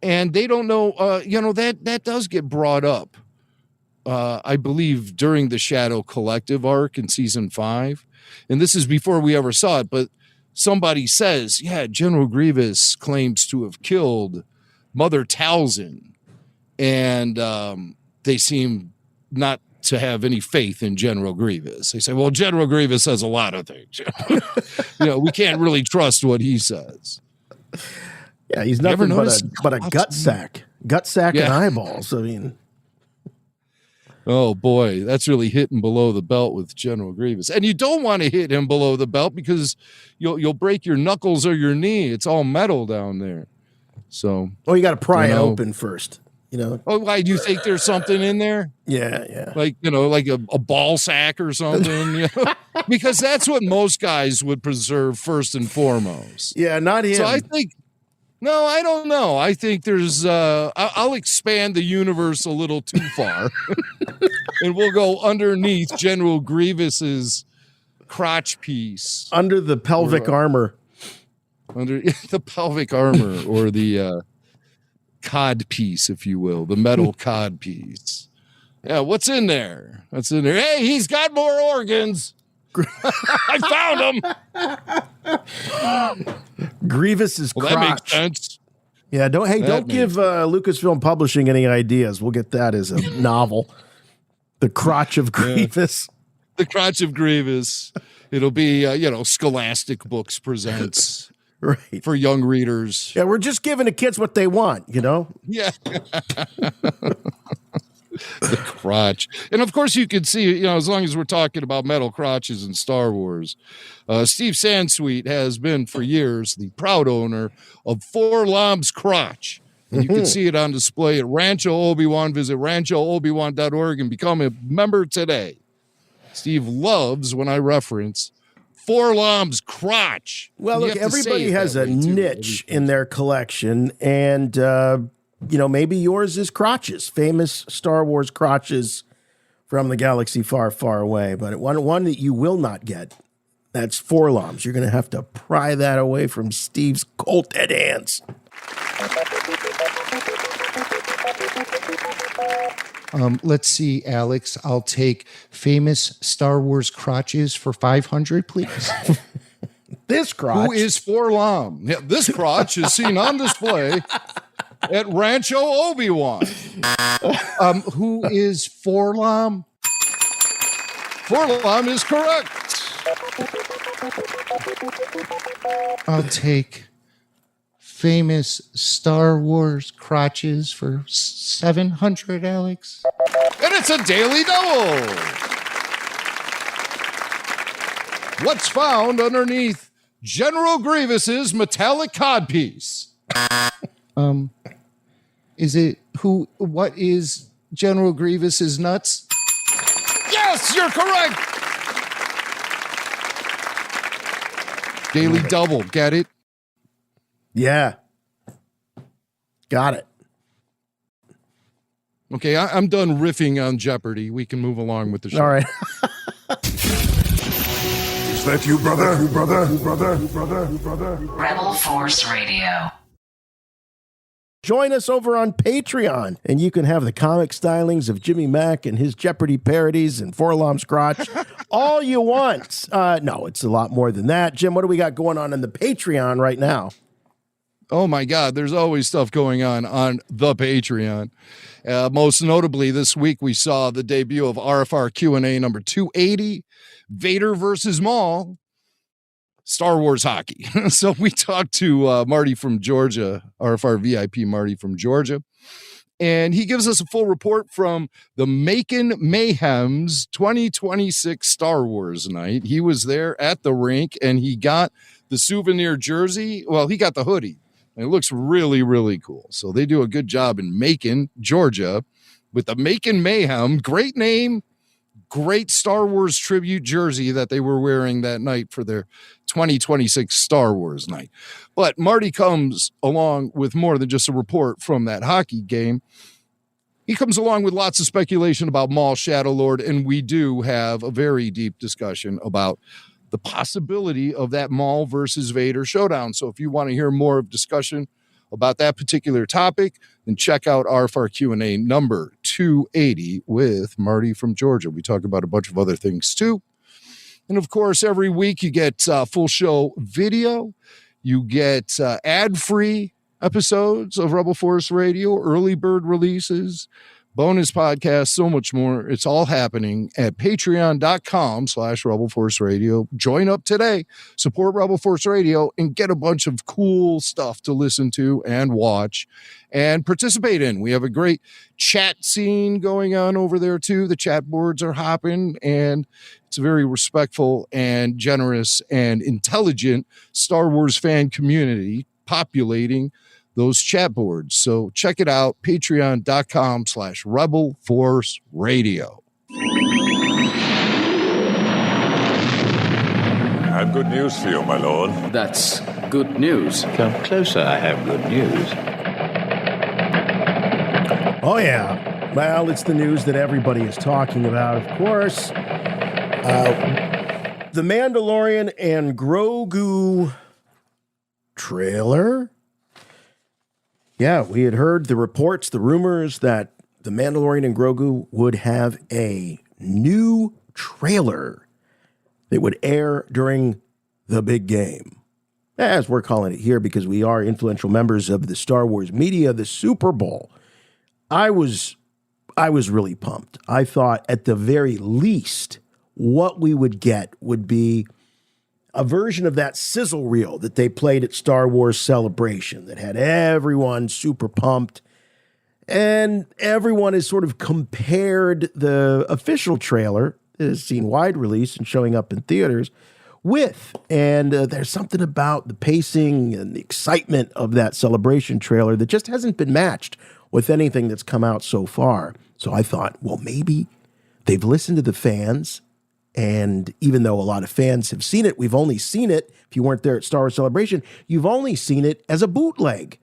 and they don't know, that does get brought up. I believe during the Shadow Collective arc in season 5. And this is before we ever saw it, but somebody says, General Grievous claims to have killed Mother Talzin. And they seem not to have any faith in General Grievous. They say, well, General Grievous says a lot of things. We can't really trust what he says. Yeah, he's nothing but a gut sack. Gut sack and eyeballs. I mean... Oh boy, that's really hitting below the belt with General Grievous. And you don't want to hit him below the belt because you'll break your knuckles or your knee. It's all metal down there. So you got to pry it open first. Oh, why do you think there's something in there? Yeah. Like, like a ball sack or something, because that's what most guys would preserve first and foremost. Yeah, not him. So I think, no, I don't know. I think there's, I'll expand the universe a little too far and we'll go underneath General Grievous's crotch piece. Under the pelvic armor. Under the pelvic armor or the, cod piece, if you will, the metal cod piece. Yeah, what's in there? Hey, he's got more organs. I found him. Grievous's crotch. That makes sense. Yeah, don't give Lucasfilm Publishing any ideas. We'll get that as a novel. The crotch of Grievous. The crotch of Grievous. It'll be Scholastic Books presents. Right. For young readers. Yeah, we're just giving the kids what they want, Yeah. The crotch. And of course you can see, as long as we're talking about metal crotches in Star Wars, Steve Sansweet has been for years the proud owner of Forlom's crotch. And you can see it on display at Rancho Obi-Wan. Visit ranchoobiwan.org and become a member today. Steve loves when I reference Forlom's crotch. Well, look, everybody has a niche in their collection, and maybe yours is crotches, famous Star Wars crotches from the galaxy far, far away. But one that you will not get, that's Forlom's. You're going to have to pry that away from Steve's cold dead hands. Let's see, Alex. I'll take famous Star Wars crotches for 500, please. This crotch. Who is Forlom? Yeah, this crotch is seen on display at Rancho Obi-Wan. Who is Forlom? Forlom is correct. I'll take famous Star Wars crotches for 700, Alex. And it's a daily double. What's found underneath General Grievous's metallic codpiece? What is General Grievous's nuts? Yes, you're correct. Daily double, get it? Yeah. Got it. Okay, I'm done riffing on Jeopardy. We can move along with the show. All right. Is that you, brother? Rebel Force Radio. Join us over on Patreon, and you can have the comic stylings of Jimmy Mack and his Jeopardy parodies and Forlom's crotch all you want. No, it's a lot more than that. Jim, what do we got going on in the Patreon right now? Oh my God, there's always stuff going on the Patreon. Most notably, this week we saw the debut of RFR Q&A number 280, Vader versus Maul, Star Wars hockey. So we talked to Marty from Georgia, RFR VIP Marty from Georgia, and he gives us a full report from the Macon Mayhem's 2026 Star Wars night. He was there at the rink, and he got the souvenir jersey. Well, he got the hoodie. And it looks really, really cool. So they do a good job in Macon, Georgia, with the Macon Mayhem. Great name, great Star Wars tribute jersey that they were wearing that night for their 2026 Star Wars night. But Marty comes along with more than just a report from that hockey game. He comes along with lots of speculation about Maul, Shadow Lord, and we do have a very deep discussion about the possibility of that Maul versus Vader showdown. So if you want to hear more of discussion about that particular topic, then check out RFR Q&A number 280 with Marty from Georgia. We talk about a bunch of other things too. And of course, every week you get full show video. You get ad-free episodes of Rebel Force Radio, early bird releases, bonus podcasts, so much more. It's all happening at patreon.com/Rebel Force Radio. Join up today, support Rebel Force Radio, and get a bunch of cool stuff to listen to and watch and participate in. We have a great chat scene going on over there too. The chat boards are hopping, and it's a very respectful and generous and intelligent Star Wars fan community populating those chat boards. So check it out, patreon.com/Rebel Force Radio. I have good news for you, my lord. That's good news. Come closer, I have good news. Oh, yeah. Well, it's the news that everybody is talking about, of course. The Mandalorian and Grogu trailer. Yeah, we had heard the reports, the rumors that the Mandalorian and Grogu would have a new trailer that would air during the big game, as we're calling it here because we are influential members of the Star Wars media, the Super Bowl. I was really pumped. I thought at the very least what we would get would be a version of that sizzle reel that they played at Star Wars Celebration that had everyone super pumped. And everyone has sort of compared the official trailer that has seen wide release and showing up in theaters with. And there's something about the pacing and the excitement of that Celebration trailer that just hasn't been matched with anything that's come out so far. So I thought, well, maybe they've listened to the fans. And even though a lot of fans have seen it, we've only seen it, if you weren't there at Star Wars Celebration, you've only seen it as a bootleg.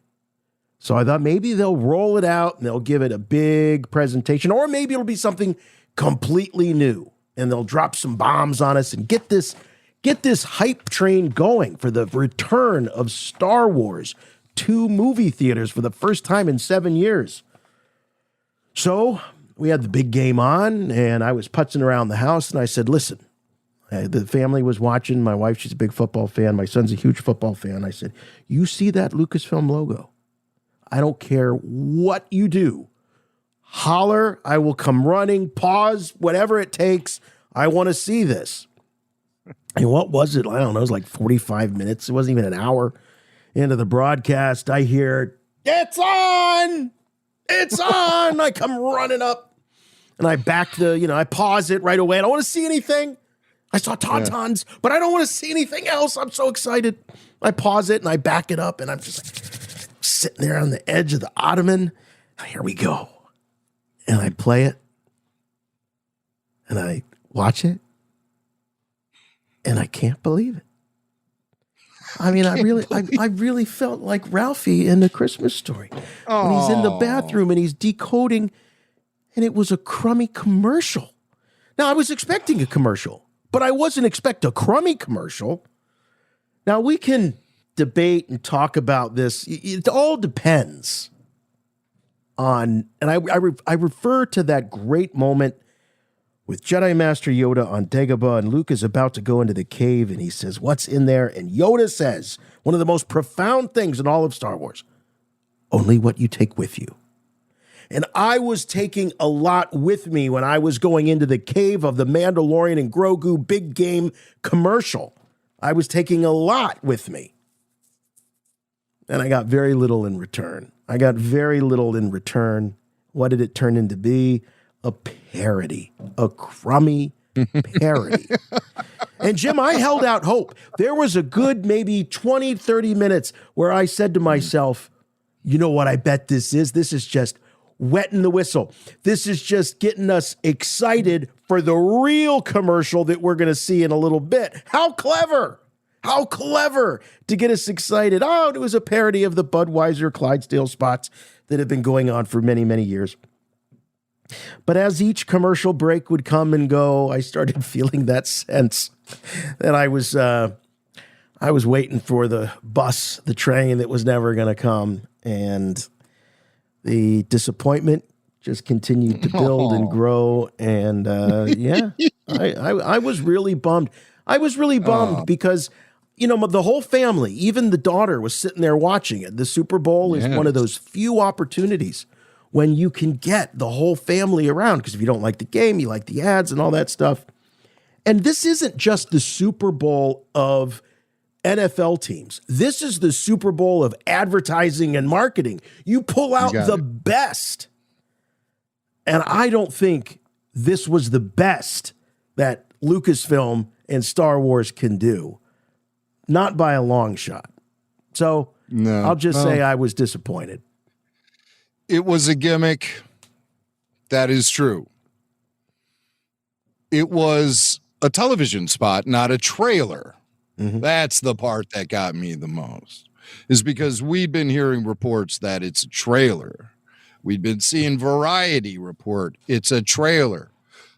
So I thought maybe they'll roll it out and they'll give it a big presentation, or maybe it'll be something completely new and they'll drop some bombs on us and get this hype train going for the return of Star Wars to movie theaters for the first time in 7 years. So we had the big game on, and I was putzing around the house, and I said, listen, the family was watching. My wife, she's a big football fan. My son's a huge football fan. I said, you see that Lucasfilm logo? I don't care what you do. Holler, I will come running, pause, whatever it takes. I want to see this. And what was it? I don't know. It was like 45 minutes. It wasn't even an hour into the broadcast. I hear, it's on! It's on! I come running up and I I pause it right away. I don't want to see anything. I saw Tauntauns, but I don't want to see anything else. I'm so excited. I pause it and I back it up and I'm just like sitting there on the edge of the ottoman. Here we go. And I play it and I watch it and I can't believe it. I mean, I really felt like Ralphie in The Christmas Story when he's in the bathroom and he's decoding, and it was a crummy commercial. Now, I was expecting a commercial, but I wasn't expecting a crummy commercial. Now, we can debate and talk about this. It all depends on, and I refer to that great moment with Jedi Master Yoda on Dagobah, and Luke is about to go into the cave, and he says, what's in there? And Yoda says, one of the most profound things in all of Star Wars, only what you take with you. And I was taking a lot with me when I was going into the cave of the Mandalorian and Grogu big game commercial. I was taking a lot with me. And I got very little in return. What did it turn into be? A parody, a crummy parody. And Jim, I held out hope. There was a good maybe 20, 30 minutes where I said to myself, you know what I bet this is? This is just wetting the whistle. This is just getting us excited for the real commercial that we're going to see in a little bit. How clever. How clever to get us excited. Oh, it was a parody of the Budweiser Clydesdale spots that have been going on for many, many years. But as each commercial break would come and go, I started feeling that sense that I was waiting for the bus, the train that was never going to come. And the disappointment just continued to build and grow. And I was really bummed. I was really bummed because, the whole family, even the daughter, was sitting there watching it. The Super Bowl is one of those few opportunities when you can get the whole family around, because if you don't like the game, you like the ads and all that stuff. And this isn't just the Super Bowl of NFL teams. This is the Super Bowl of advertising and marketing. You pull out the best. And I don't think this was the best that Lucasfilm and Star Wars can do. Not by a long shot. So I'll just say I was disappointed. It was a gimmick. That is true. It was a television spot, not a trailer. Mm-hmm. That's the part that got me the most, is because we've been hearing reports that it's a trailer. We'd been seeing Variety report it's a trailer.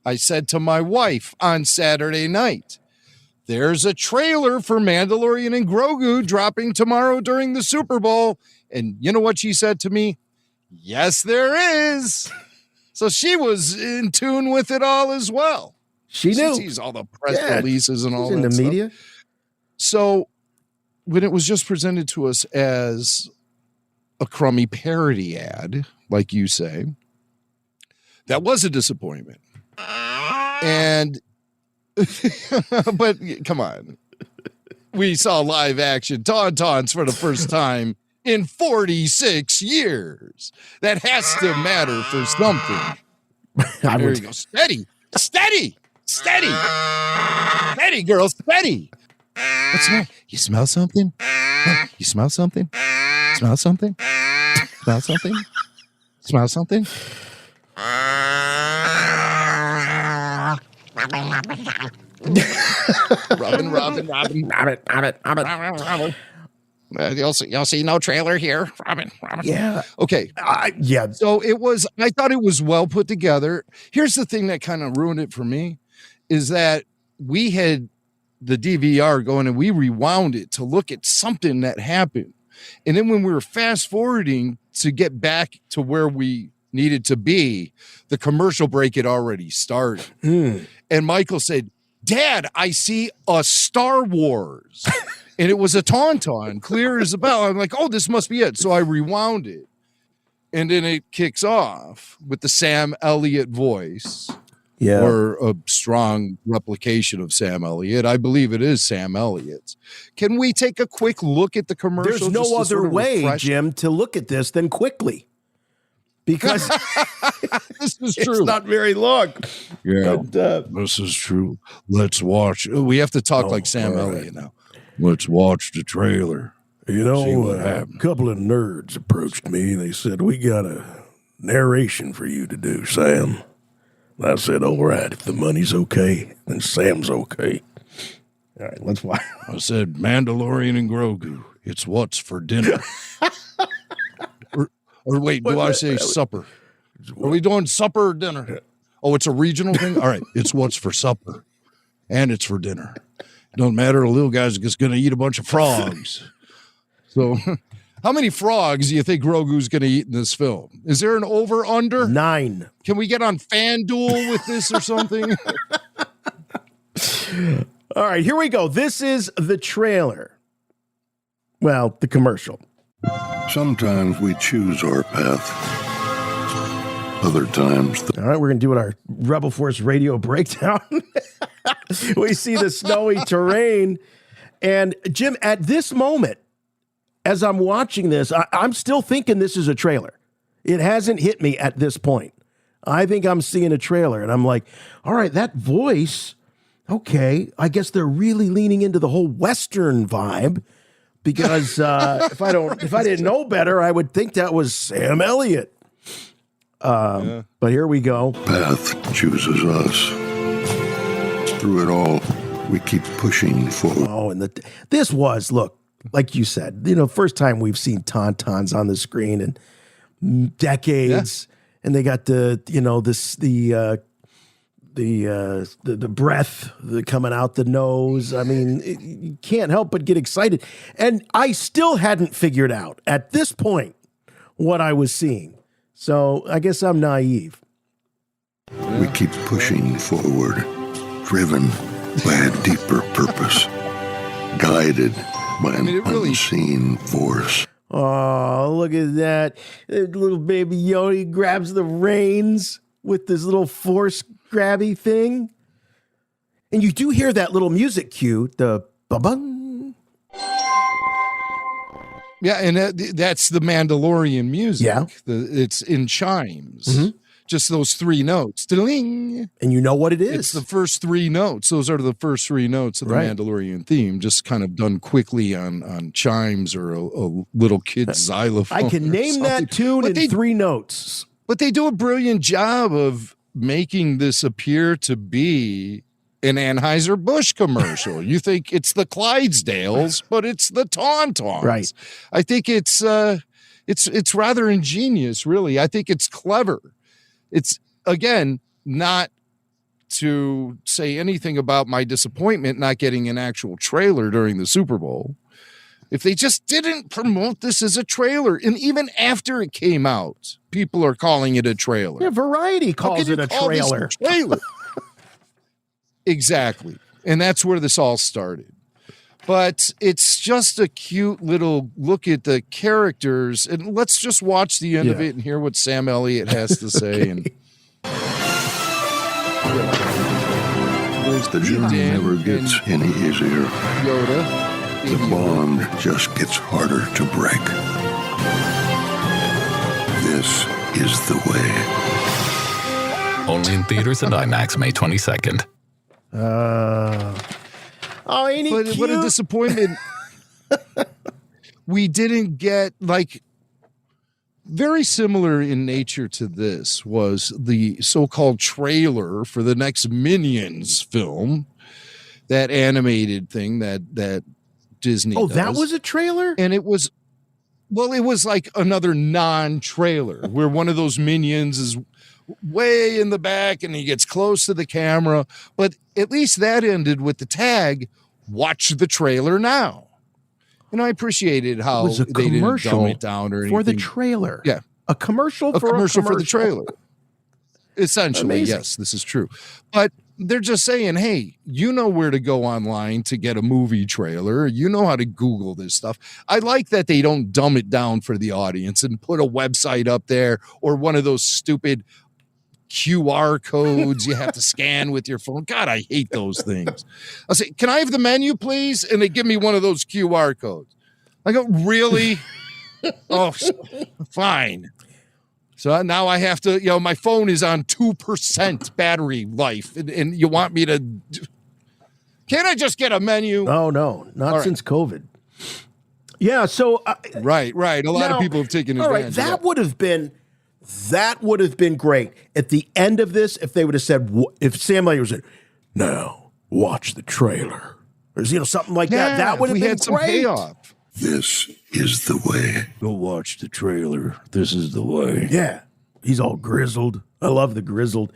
I said to my wife on Saturday night, there's a trailer for Mandalorian and Grogu dropping tomorrow during the Super Bowl. And you know what she said to me? Yes, there is. So she was in tune with it all as well. She knew. She sees all the press releases and all that in the media. So when it was just presented to us as a crummy parody ad, like you say, that was a disappointment. And but come on, we saw live action Tauntauns for the first time in 46 years. That has to matter for something. There you go. Steady, girl, steady. What's that? You smell something? You smell something? Smell something? Smell something? Smell something? Robin. You'll see no trailer here, Robin. Yeah. Okay. Yeah. So I thought it was well put together. Here's the thing that kind of ruined it for me, is that we had the DVR going and we rewound it to look at something that happened. And then when we were fast forwarding to get back to where we needed to be, the commercial break had already started. And Michael said, Dad, I see a Star Wars. And it was a Tauntaun, clear as a bell. I'm like, oh, this must be it. So I rewound it. And then it kicks off with the Sam Elliott voice. Yeah. Or a strong replication of Sam Elliott. I believe it is Sam Elliott's. Can we take a quick look at the commercial? There's no other way, Jim, to look at this than quickly. Because this is true. It's not very long. Yeah, this is true. Let's watch. We have to talk like Sam Elliott now. Let's watch the trailer. You know, a couple of nerds approached me. They said, we got a narration for you to do, Sam. I said, all right, if the money's okay, then Sam's okay. All right, let's watch. I said, Mandalorian and Grogu, it's what's for dinner. or wait, do I say supper? Are we doing supper or dinner? Oh, it's a regional thing? All right, it's what's for supper, and it's for dinner. It don't matter, the little guy's just going to eat a bunch of frogs. So how many frogs do you think Grogu's going to eat in this film? Is there an over-under? 9. Can we get on FanDuel with this or something? All right, here we go. This is the trailer. Well, the commercial. Sometimes we choose our path. Other times. All right, we're going to do our Rebel Force radio breakdown. We see the snowy terrain. And, Jim, at this moment, as I'm watching this, I'm still thinking this is a trailer. It hasn't hit me at this point. I think I'm seeing a trailer, and I'm like, all right, that voice, okay, I guess they're really leaning into the whole Western vibe, because if I didn't know better, I would think that was Sam Elliott. But here we go. Path chooses us. Through it all, we keep pushing forward. Oh, and this was, look, like you said, first time we've seen Tauntauns on the screen in decades, and they got the breath coming out the nose. I mean, you can't help but get excited. And I still hadn't figured out at this point what I was seeing. So I guess I'm naive. We keep pushing forward, driven by a deeper purpose, guided by an unseen force. Oh, look at that. Little baby Yoda grabs the reins with this little force grabby thing. And you do hear that little music cue, the ba-bung. Yeah, and that's the Mandalorian music. Yeah. It's in chimes. Mm-hmm. Just those 3 notes. Da-ling. And you know what it is. It's the first 3 notes. Those are the first 3 notes of the Right. Mandalorian theme, just kind of done quickly on chimes or a little kid's xylophone. I can name that tune in 3 notes. But they do a brilliant job of making this appear to be an Anheuser-Busch commercial. You think it's the Clydesdales, but it's the Tauntauns. Right. I think it's rather ingenious, really. I think it's clever. It's, again, not to say anything about my disappointment not getting an actual trailer during the Super Bowl. If they just didn't promote this as a trailer, and even after it came out, people are calling it a trailer. Yeah, Variety calls it a trailer. Exactly. And that's where this all started. But it's just a cute little look at the characters. And let's just watch the end of it and hear what Sam Elliott has to say. And the journey never gets any easier. Yoda. The bond just gets harder to break. This is the way. Only in theaters and IMAX May 22nd. Oh, ain't he cute? What a disappointment. We didn't get, like, very similar in nature to this was the so-called trailer for the next Minions film, that animated thing that Disney does. That was a trailer? And it was like another non-trailer where one of those minions is way in the back and he gets close to the camera. But at least that ended with the tag, watch the trailer now. And I appreciated how it was a they didn't commercial dumb it down or anything. for the trailer. Yeah. A commercial for the trailer. Essentially, Amazing. yes, this is true. But they're just saying, hey, you know where to go online to get a movie trailer. You know how to Google this stuff. I like that they don't dumb it down for the audience and put a website up there or one of those stupid QR codes you have to scan with your phone. God, I hate those things. I'll say, can I have the menu, please? And they give me one of those QR codes. I go, really? Oh, fine. So now I have to, my phone is on 2% battery life, and you want me to, can't I just get a menu? Oh, no, not since COVID. Yeah, so. Right. A lot of people have taken advantage of that. That would have been great. At the end of this, if they would have said, if Sam Elliott said, now watch the trailer, or something like that would have been some great. Payoff. This is the way. Go watch the trailer. This is the way. Yeah, he's all grizzled. I love the grizzled.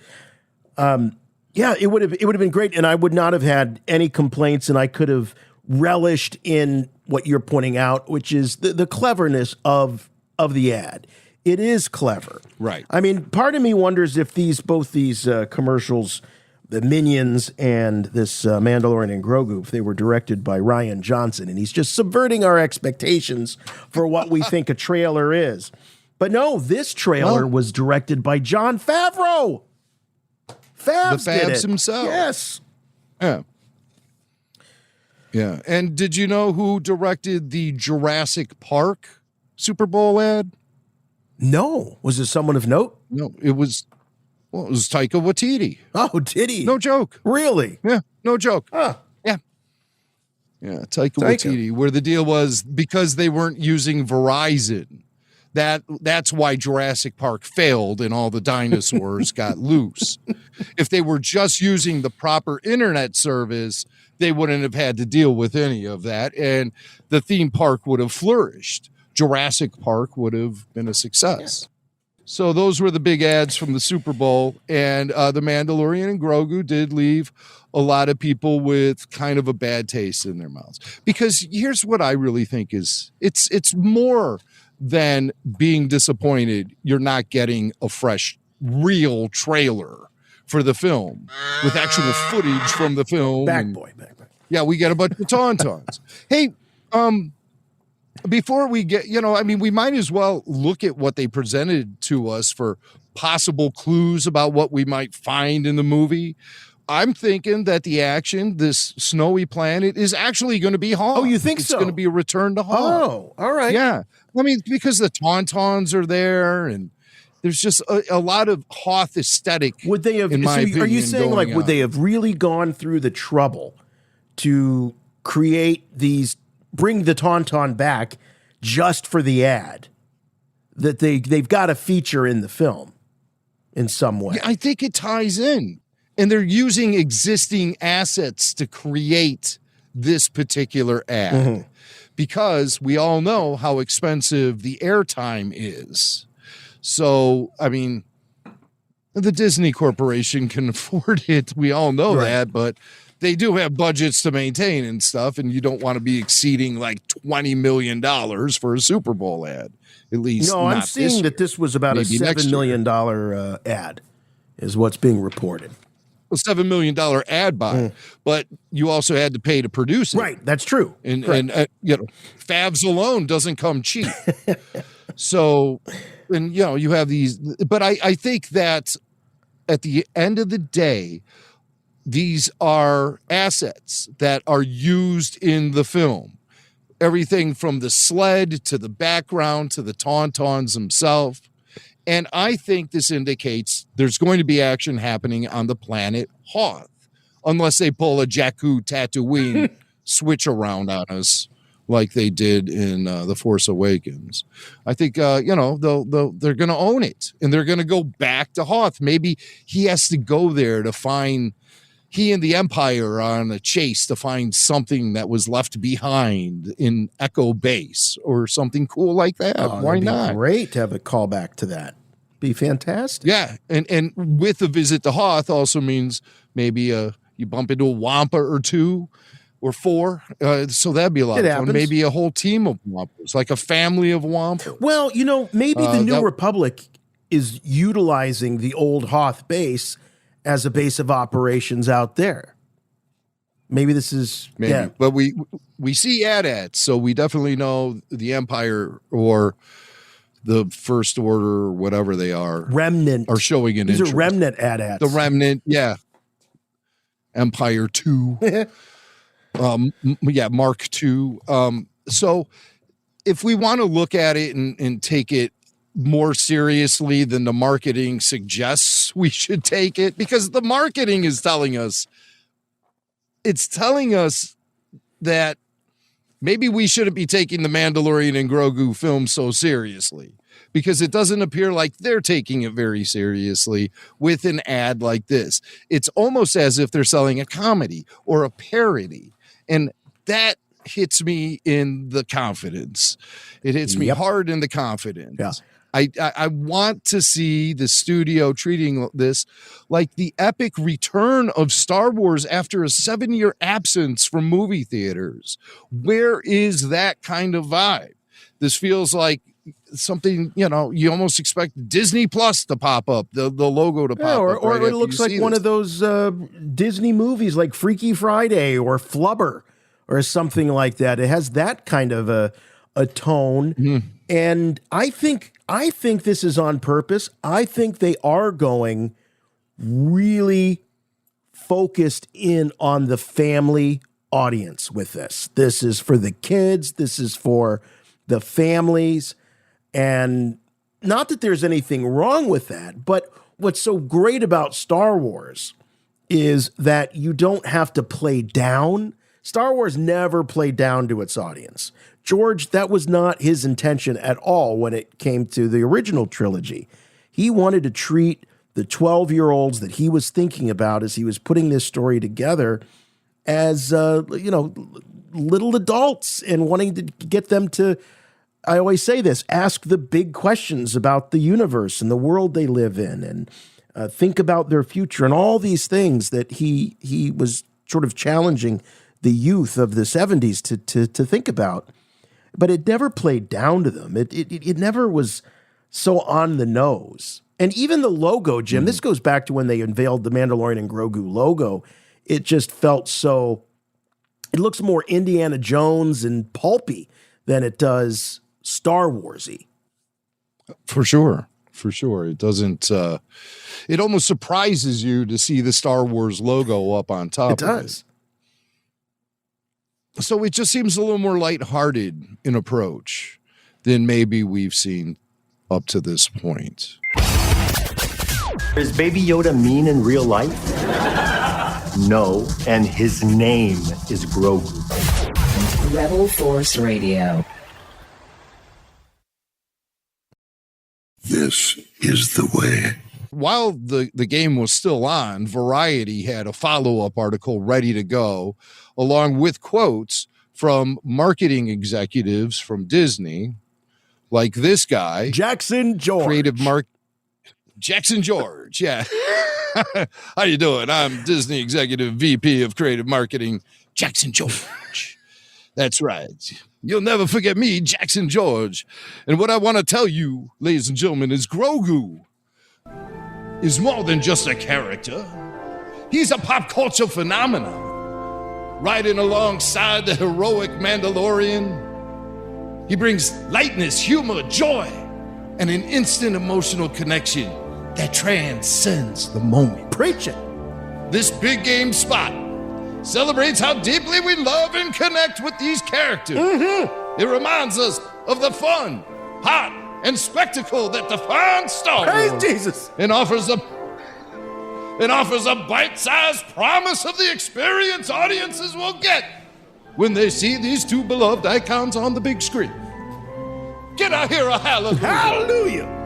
Yeah, it would have been great, and I would not have had any complaints, and I could have relished in what you're pointing out, which is the cleverness of the ad. It is clever. Right. I mean, part of me wonders if both these commercials, the Minions and this Mandalorian and Grogu, if they were directed by Rian Johnson, and he's just subverting our expectations for what we think a trailer is. But no, this trailer was directed by Jon Favreau. Fabs the did Fabs it. himself. Yes. Yeah. Yeah. And did you know who directed the Jurassic Park Super Bowl ad? No. Was it someone of note? No, it was Taika Waititi. Oh, did he? No joke. Really? Yeah, no joke. Huh. Yeah. Yeah, Taika Waititi, where the deal was because they weren't using Verizon. That's why Jurassic Park failed and all the dinosaurs got loose. If they were just using the proper internet service, they wouldn't have had to deal with any of that, and the theme park would have flourished. Jurassic Park would have been a success. Yeah. So those were the big ads from the Super Bowl, and the Mandalorian and Grogu did leave a lot of people with kind of a bad taste in their mouths. Because here's what I really think is, it's more than being disappointed you're not getting a fresh, real trailer for the film with actual footage from the film. Back boy. Yeah, we get a bunch of tauntauns. Hey, before we get, we might as well look at what they presented to us for possible clues about what we might find in the movie. I'm thinking that the action, this snowy planet, is actually going to be Hoth. Oh, you think it's so? It's going to be a return to Hoth. Oh, all right. Yeah. I mean, because the Tauntauns are there, and there's just a lot of Hoth aesthetic. Would they have? In my opinion, are you saying like would they have really gone through the trouble to create these, bring the Tauntaun back just for the ad? That they've got a feature in the film in some way. Yeah, I think it ties in. And they're using existing assets to create this particular ad because we all know how expensive the airtime is. So, I mean, the Disney Corporation can afford it. We all know that, but they do have budgets to maintain and stuff. And you don't want to be exceeding like $20 million for a Super Bowl ad. At least, no, I'm seeing that this was about Maybe a $7 million ad, is what's being reported. A $7 million ad buy, but you also had to pay to produce it. Right, that's true. And Favs alone doesn't come cheap. So, and you have these, but I think that at the end of the day, these are assets that are used in the film. Everything from the sled to the background to the Tauntauns themselves. And I think this indicates there's going to be action happening on the planet Hoth, unless they pull a Jakku Tatooine switch around on us like they did in The Force Awakens. I think, they're going to own it, and they're going to go back to Hoth. Maybe he has to go there to find, he and the Empire are on a chase to find something that was left behind in Echo Base or something cool like that. Why not? Great to have a callback to that. Be fantastic. Yeah, and with a visit to Hoth also means maybe you bump into a Wampa or two or four. So that'd be a lot of fun. Maybe a whole team of Wampas, like a family of Wampas. Well, maybe the New Republic is utilizing the old Hoth base as a base of operations out there. Maybe this is but we see ads, so we definitely know the Empire or the First Order or whatever they are, Remnant, are showing an interest. These are Remnant ads. The Remnant, yeah. Empire 2, Mark 2. So if we want to look at it and take it more seriously than the marketing suggests we should take it, because the marketing is telling us that maybe we shouldn't be taking the Mandalorian and Grogu film so seriously, because it doesn't appear like they're taking it very seriously with an ad like this. It's almost as if they're selling a comedy or a parody, and that hits me in the confidence. It hits me hard in the confidence. Yeah. I want to see the studio treating this like the epic return of Star Wars after a 7-year absence from movie theaters. Where is that kind of vibe? This feels like something, you almost expect Disney Plus to pop up, the logo to pop up. Or it looks like one of those Disney movies like Freaky Friday or Flubber or something like that. It has that kind of a tone. And I think this is on purpose. I think they are going really focused in on the family audience with this. This is for the kids. This is for the families. And not that there's anything wrong with that, but what's so great about Star Wars is that you don't have to play down. Star Wars never played down to its audience. George, that was not his intention at all when it came to the original trilogy. He wanted to treat the 12-year-olds that he was thinking about as he was putting this story together as, little adults, and wanting to get them to, I always say this, ask the big questions about the universe and the world they live in, and think about their future and all these things that he was sort of challenging the youth of the 70s to think about. But it never played down to them. It never was so on the nose. And even the logo, Jim, this goes back to when they unveiled the Mandalorian and Grogu logo. It just felt so, it looks more Indiana Jones and pulpy than it does Star Wars-y. For sure. It doesn't, it almost surprises you to see the Star Wars logo up on top. It does. So it just seems a little more lighthearted in approach than maybe we've seen up to this point. Is Baby Yoda mean in real life? No, and his name is Grogu. Rebel Force Radio. This is the way. While the game was still on, Variety had a follow-up article ready to go, along with quotes from marketing executives from Disney, like this guy. Jackson George. Jackson George, yeah. How you doing? I'm Disney Executive VP of Creative Marketing, Jackson George. That's right. You'll never forget me, Jackson George. And what I want to tell you, ladies and gentlemen, is Grogu is more than just a character. He's a pop culture phenomenon, riding alongside the heroic Mandalorian. He brings lightness, humor, joy, and an instant emotional connection that transcends the moment. Preach it. This big game spot celebrates how deeply we love and connect with these characters. It reminds us of the fun, heart, and spectacle that defines Star Wars. Praise Jesus. And offers a bite-sized promise of the experience audiences will get when they see these two beloved icons on the big screen. Can I hear a hallelujah? Hallelujah.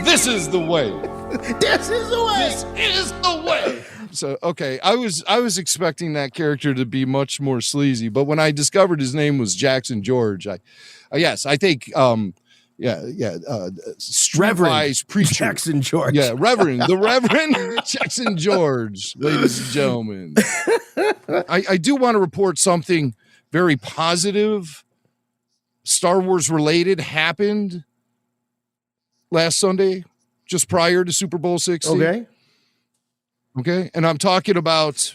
This is the way. This is the way. This is the way. So, okay, I was expecting that character to be much more sleazy, but when I discovered his name was Jackson George, I think Reverend preacher Jackson George. Yeah, the Reverend Jackson George, ladies and gentlemen. I do want to report something very positive, Star Wars related, happened last Sunday, just prior to Super Bowl 60. Okay, and I'm talking about,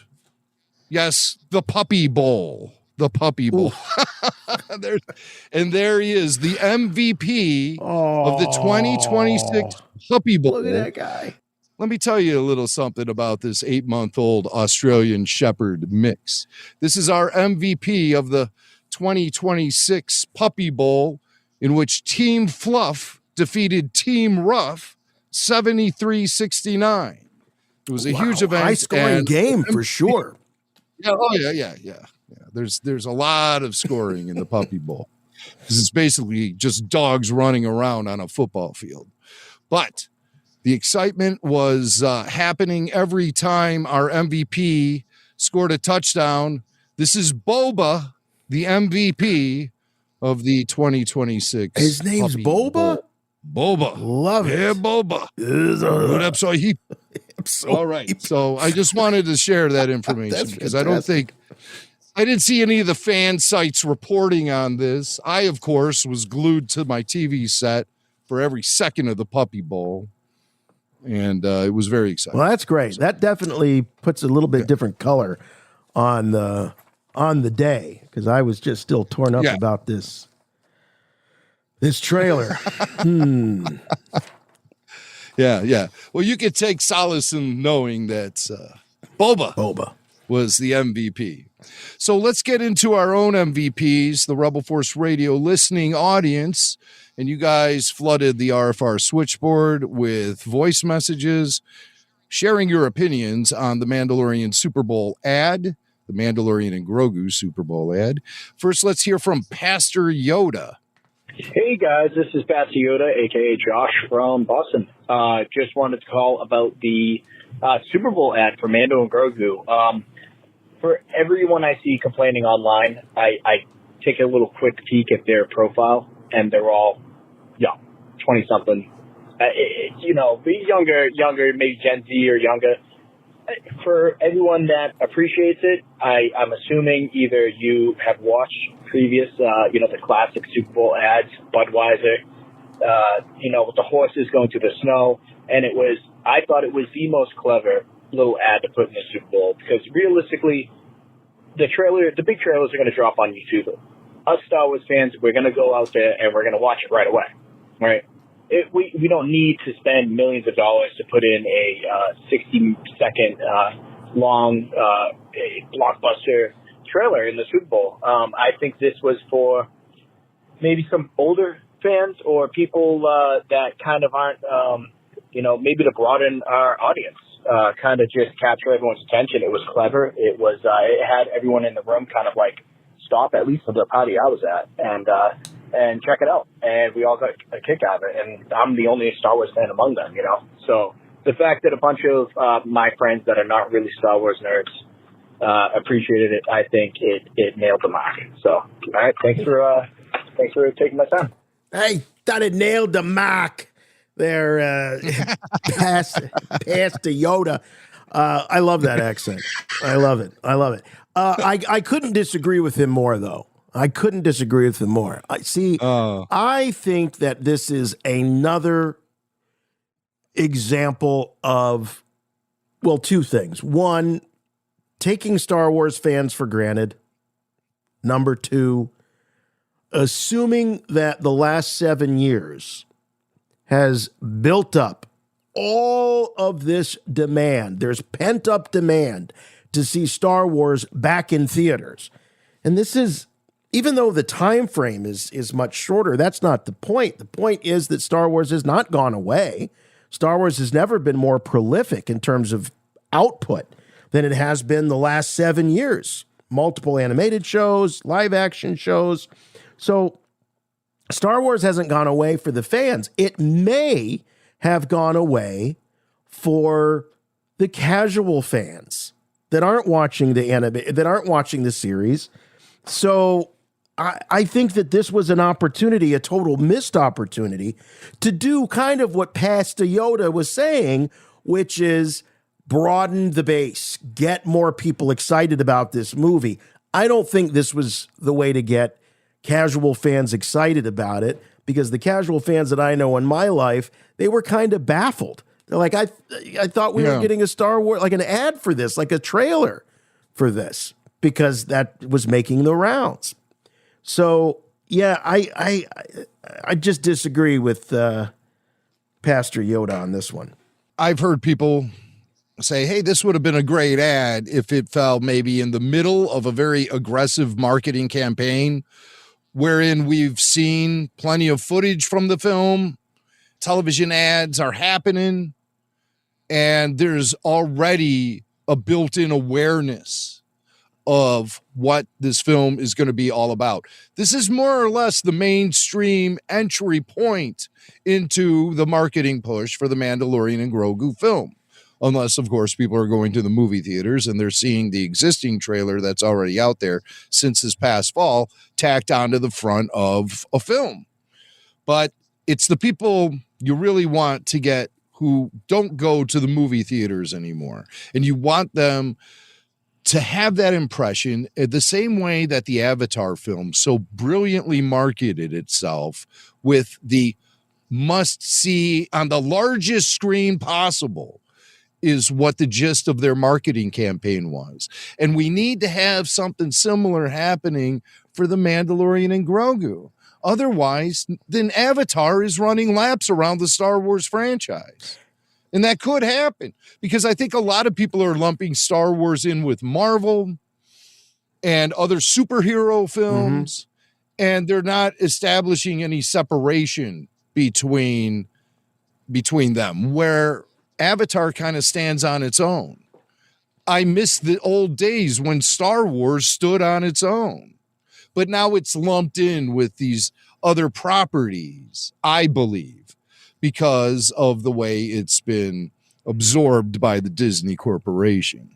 yes, the Puppy Bowl. The Puppy Bowl. There he is, the MVP of the 2026 Puppy Bowl. Look at that guy. Let me tell you a little something about this 8-month-old Australian Shepherd mix. This is our MVP of the 2026 Puppy Bowl, in which Team Fluff defeated Team Rough 73-69. It was a huge event. High-scoring game for sure. Yeah. There's a lot of scoring in the Puppy Bowl. This is basically just dogs running around on a football field. But the excitement was happening every time our MVP scored a touchdown. This is Boba, the MVP of the 2026. His name's Puppy Boba? Bowl. Boba. Love it. Yeah, Boba. What up, so he... All right. So I just wanted to share that information because I didn't see any of the fan sites reporting on this. I, of course, was glued to my TV set for every second of the Puppy Bowl. And it was very exciting. Well, that's great. That definitely puts a little bit different color on the day, because I was just still torn up about this trailer. Yeah. Well, you could take solace in knowing that Boba was the MVP. So let's get into our own MVPs, the Rebel Force Radio listening audience. And you guys flooded the RFR switchboard with voice messages, sharing your opinions on the Mandalorian Super Bowl ad, the Mandalorian and Grogu Super Bowl ad. First, let's hear from Pastor Yoda. Hey guys, this is Pastor Yoda, aka Josh from Boston. Just wanted to call about the Super Bowl ad for Mando and Grogu. For everyone I see complaining online, I take a little quick peek at their profile, and they're all, 20-something. Younger, maybe Gen Z or younger. For everyone that appreciates it, I'm assuming either you have watched previous, the classic Super Bowl ads, Budweiser, with the horses going through the snow. And I thought it was the most clever little ad to put in the Super Bowl, because realistically, the big trailers are going to drop on YouTube us Star Wars fans, we're going to go out there and we're going to watch it right away, right? We don't need to spend millions of dollars to put in a 60-second long blockbuster trailer in the Super Bowl. I think this was for maybe some older fans or people that kind of aren't, maybe to broaden our audience, kind of just capture everyone's attention. It was clever. It had everyone in the room kind of like stop, at least for the party I was at, and check it out. And we all got a kick out of it. And I'm the only Star Wars fan among them, So the fact that a bunch of my friends that are not really Star Wars nerds appreciated it, I think it nailed the mark. So, all right, thanks for taking my time. Hey, thought it nailed the mark there, past to Yoda. I love that accent. I love it. I couldn't disagree with him more, though. I think that this is another example of, well, two things. One, taking Star Wars fans for granted. Number two, assuming that the last 7 years has built up all of this demand. There's pent-up demand to see Star Wars back in theaters. And this is, even though the time frame is much shorter, that's not the point. The point is that Star Wars has not gone away. Star Wars has never been more prolific in terms of output than it has been the last 7 years. Multiple animated shows, live action shows. So Star Wars hasn't gone away for the fans. It may have gone away for the casual fans that aren't watching the series. So I think that this was an opportunity, a total missed opportunity, to do kind of what Pastor Yoda was saying, which is broaden the base, get more people excited about this movie. I don't think this was the way to get casual fans excited about it, because the casual fans that I know in my life, they were kind of baffled. They're like, I thought we were getting a Star Wars, like an ad for this, like a trailer for this, because that was making the rounds. So, yeah, I just disagree with Pastor Yoda on this one. I've heard people say, hey, this would have been a great ad if it fell maybe in the middle of a very aggressive marketing campaign, wherein we've seen plenty of footage from the film, television ads are happening, and there's already a built-in awareness of what this film is going to be all about. This is more or less the mainstream entry point into the marketing push for the Mandalorian and Grogu film. Unless, of course, people are going to the movie theaters and they're seeing the existing trailer that's already out there since this past fall tacked onto the front of a film. But it's the people you really want to get who don't go to the movie theaters anymore. And you want them to have that impression the same way that the Avatar film so brilliantly marketed itself with the must-see on the largest screen possible, is what the gist of their marketing campaign was. And we need to have something similar happening for the Mandalorian and Grogu. Otherwise, then Avatar is running laps around the Star Wars franchise. And that could happen, because I think a lot of people are lumping Star Wars in with Marvel and other superhero films, and they're not establishing any separation between them, where Avatar kind of stands on its own. I miss the old days when Star Wars stood on its own, but now it's lumped in with these other properties, I believe, because of the way it's been absorbed by the Disney Corporation.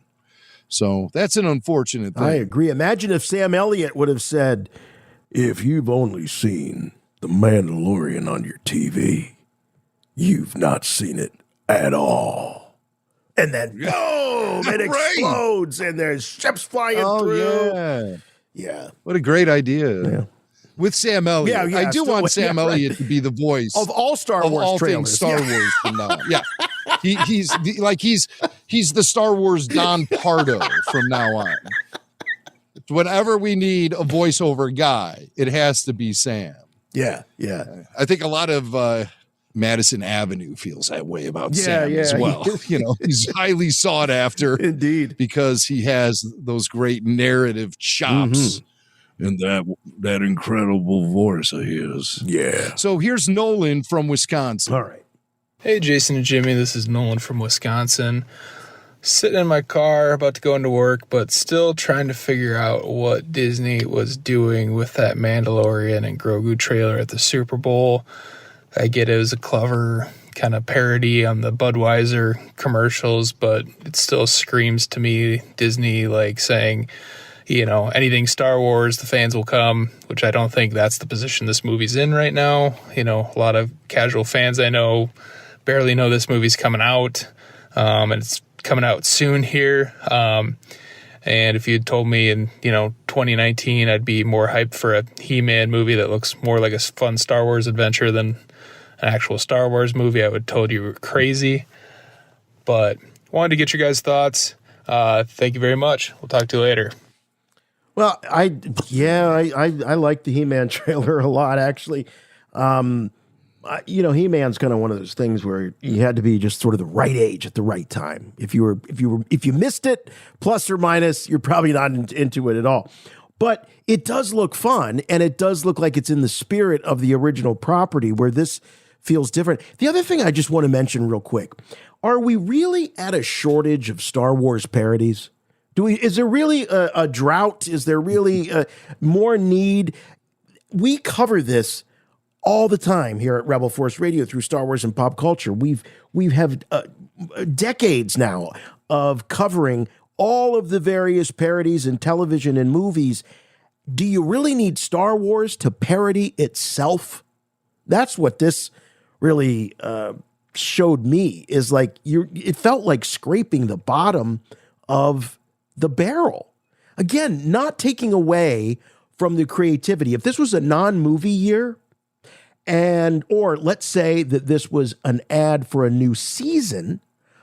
So that's an unfortunate thing. I agree. Imagine if Sam Elliott would have said, if you've only seen The Mandalorian on your TV, you've not seen it at all. And then boom, it explodes and there's ships flying through. Yeah. What a great idea. Yeah. With Sam Elliott. Yeah, I do want Sam Elliott to be the voice of all Star Wars all trailers. Things Star Wars from now. Yeah. He's the Star Wars Don Pardo from now on. whenever we need a voiceover guy, it has to be Sam. Yeah. I think a lot of Madison Avenue feels that way about Sam as well. He's highly sought after. Indeed. Because he has those great narrative chops. And that incredible voice of his. Yeah. So here's Nolan from Wisconsin. All right. Hey, Jason and Jimmy. This is Nolan from Wisconsin. Sitting in my car, about to go into work, but still trying to figure out what Disney was doing with that Mandalorian and Grogu trailer at the Super Bowl. I get it was a clever kind of parody on the Budweiser commercials, but it still screams to me Disney like saying, anything Star Wars, the fans will come, which I don't think that's the position this movie's in right now. A lot of casual fans I know barely know this movie's coming out, and it's coming out soon here. And if you'd told me in, 2019, I'd be more hyped for a He-Man movie that looks more like a fun Star Wars adventure than an actual Star Wars movie, I would have told you were crazy. But wanted to get your guys' thoughts. Thank you very much. We'll talk to you later. Well, I like the He-Man trailer a lot, actually. He-Man's kind of one of those things where you had to be just sort of the right age at the right time. If you missed it, plus or minus, you're probably not into it at all. But it does look fun, and it does look like it's in the spirit of the original property, where this feels different. The other thing I just want to mention real quick: are we really at a shortage of Star Wars parodies? Is there really a drought? Is there really more need? We cover this all the time here at Rebel Force Radio through Star Wars and pop culture. We have decades now of covering all of the various parodies in television and movies. Do you really need Star Wars to parody itself? That's what this really showed me, is like it felt like scraping the bottom of the barrel. Again, not taking away from the creativity. If this was a non-movie year, or let's say that this was an ad for a new season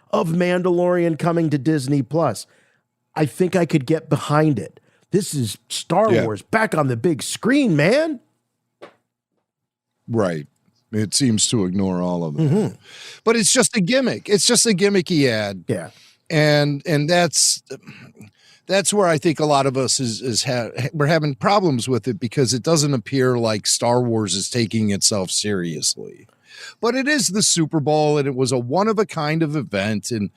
of Mandalorian coming to Disney Plus, I think I could get behind it. This is Star Wars back on the big screen, man. Right. It seems to ignore all of it. But it's just a gimmick. It's just a gimmicky ad. Yeah. And that's where I think a lot of us we're having problems with it, because it doesn't appear like Star Wars is taking itself seriously. But it is the Super Bowl, and it was a one-of-a-kind of event, and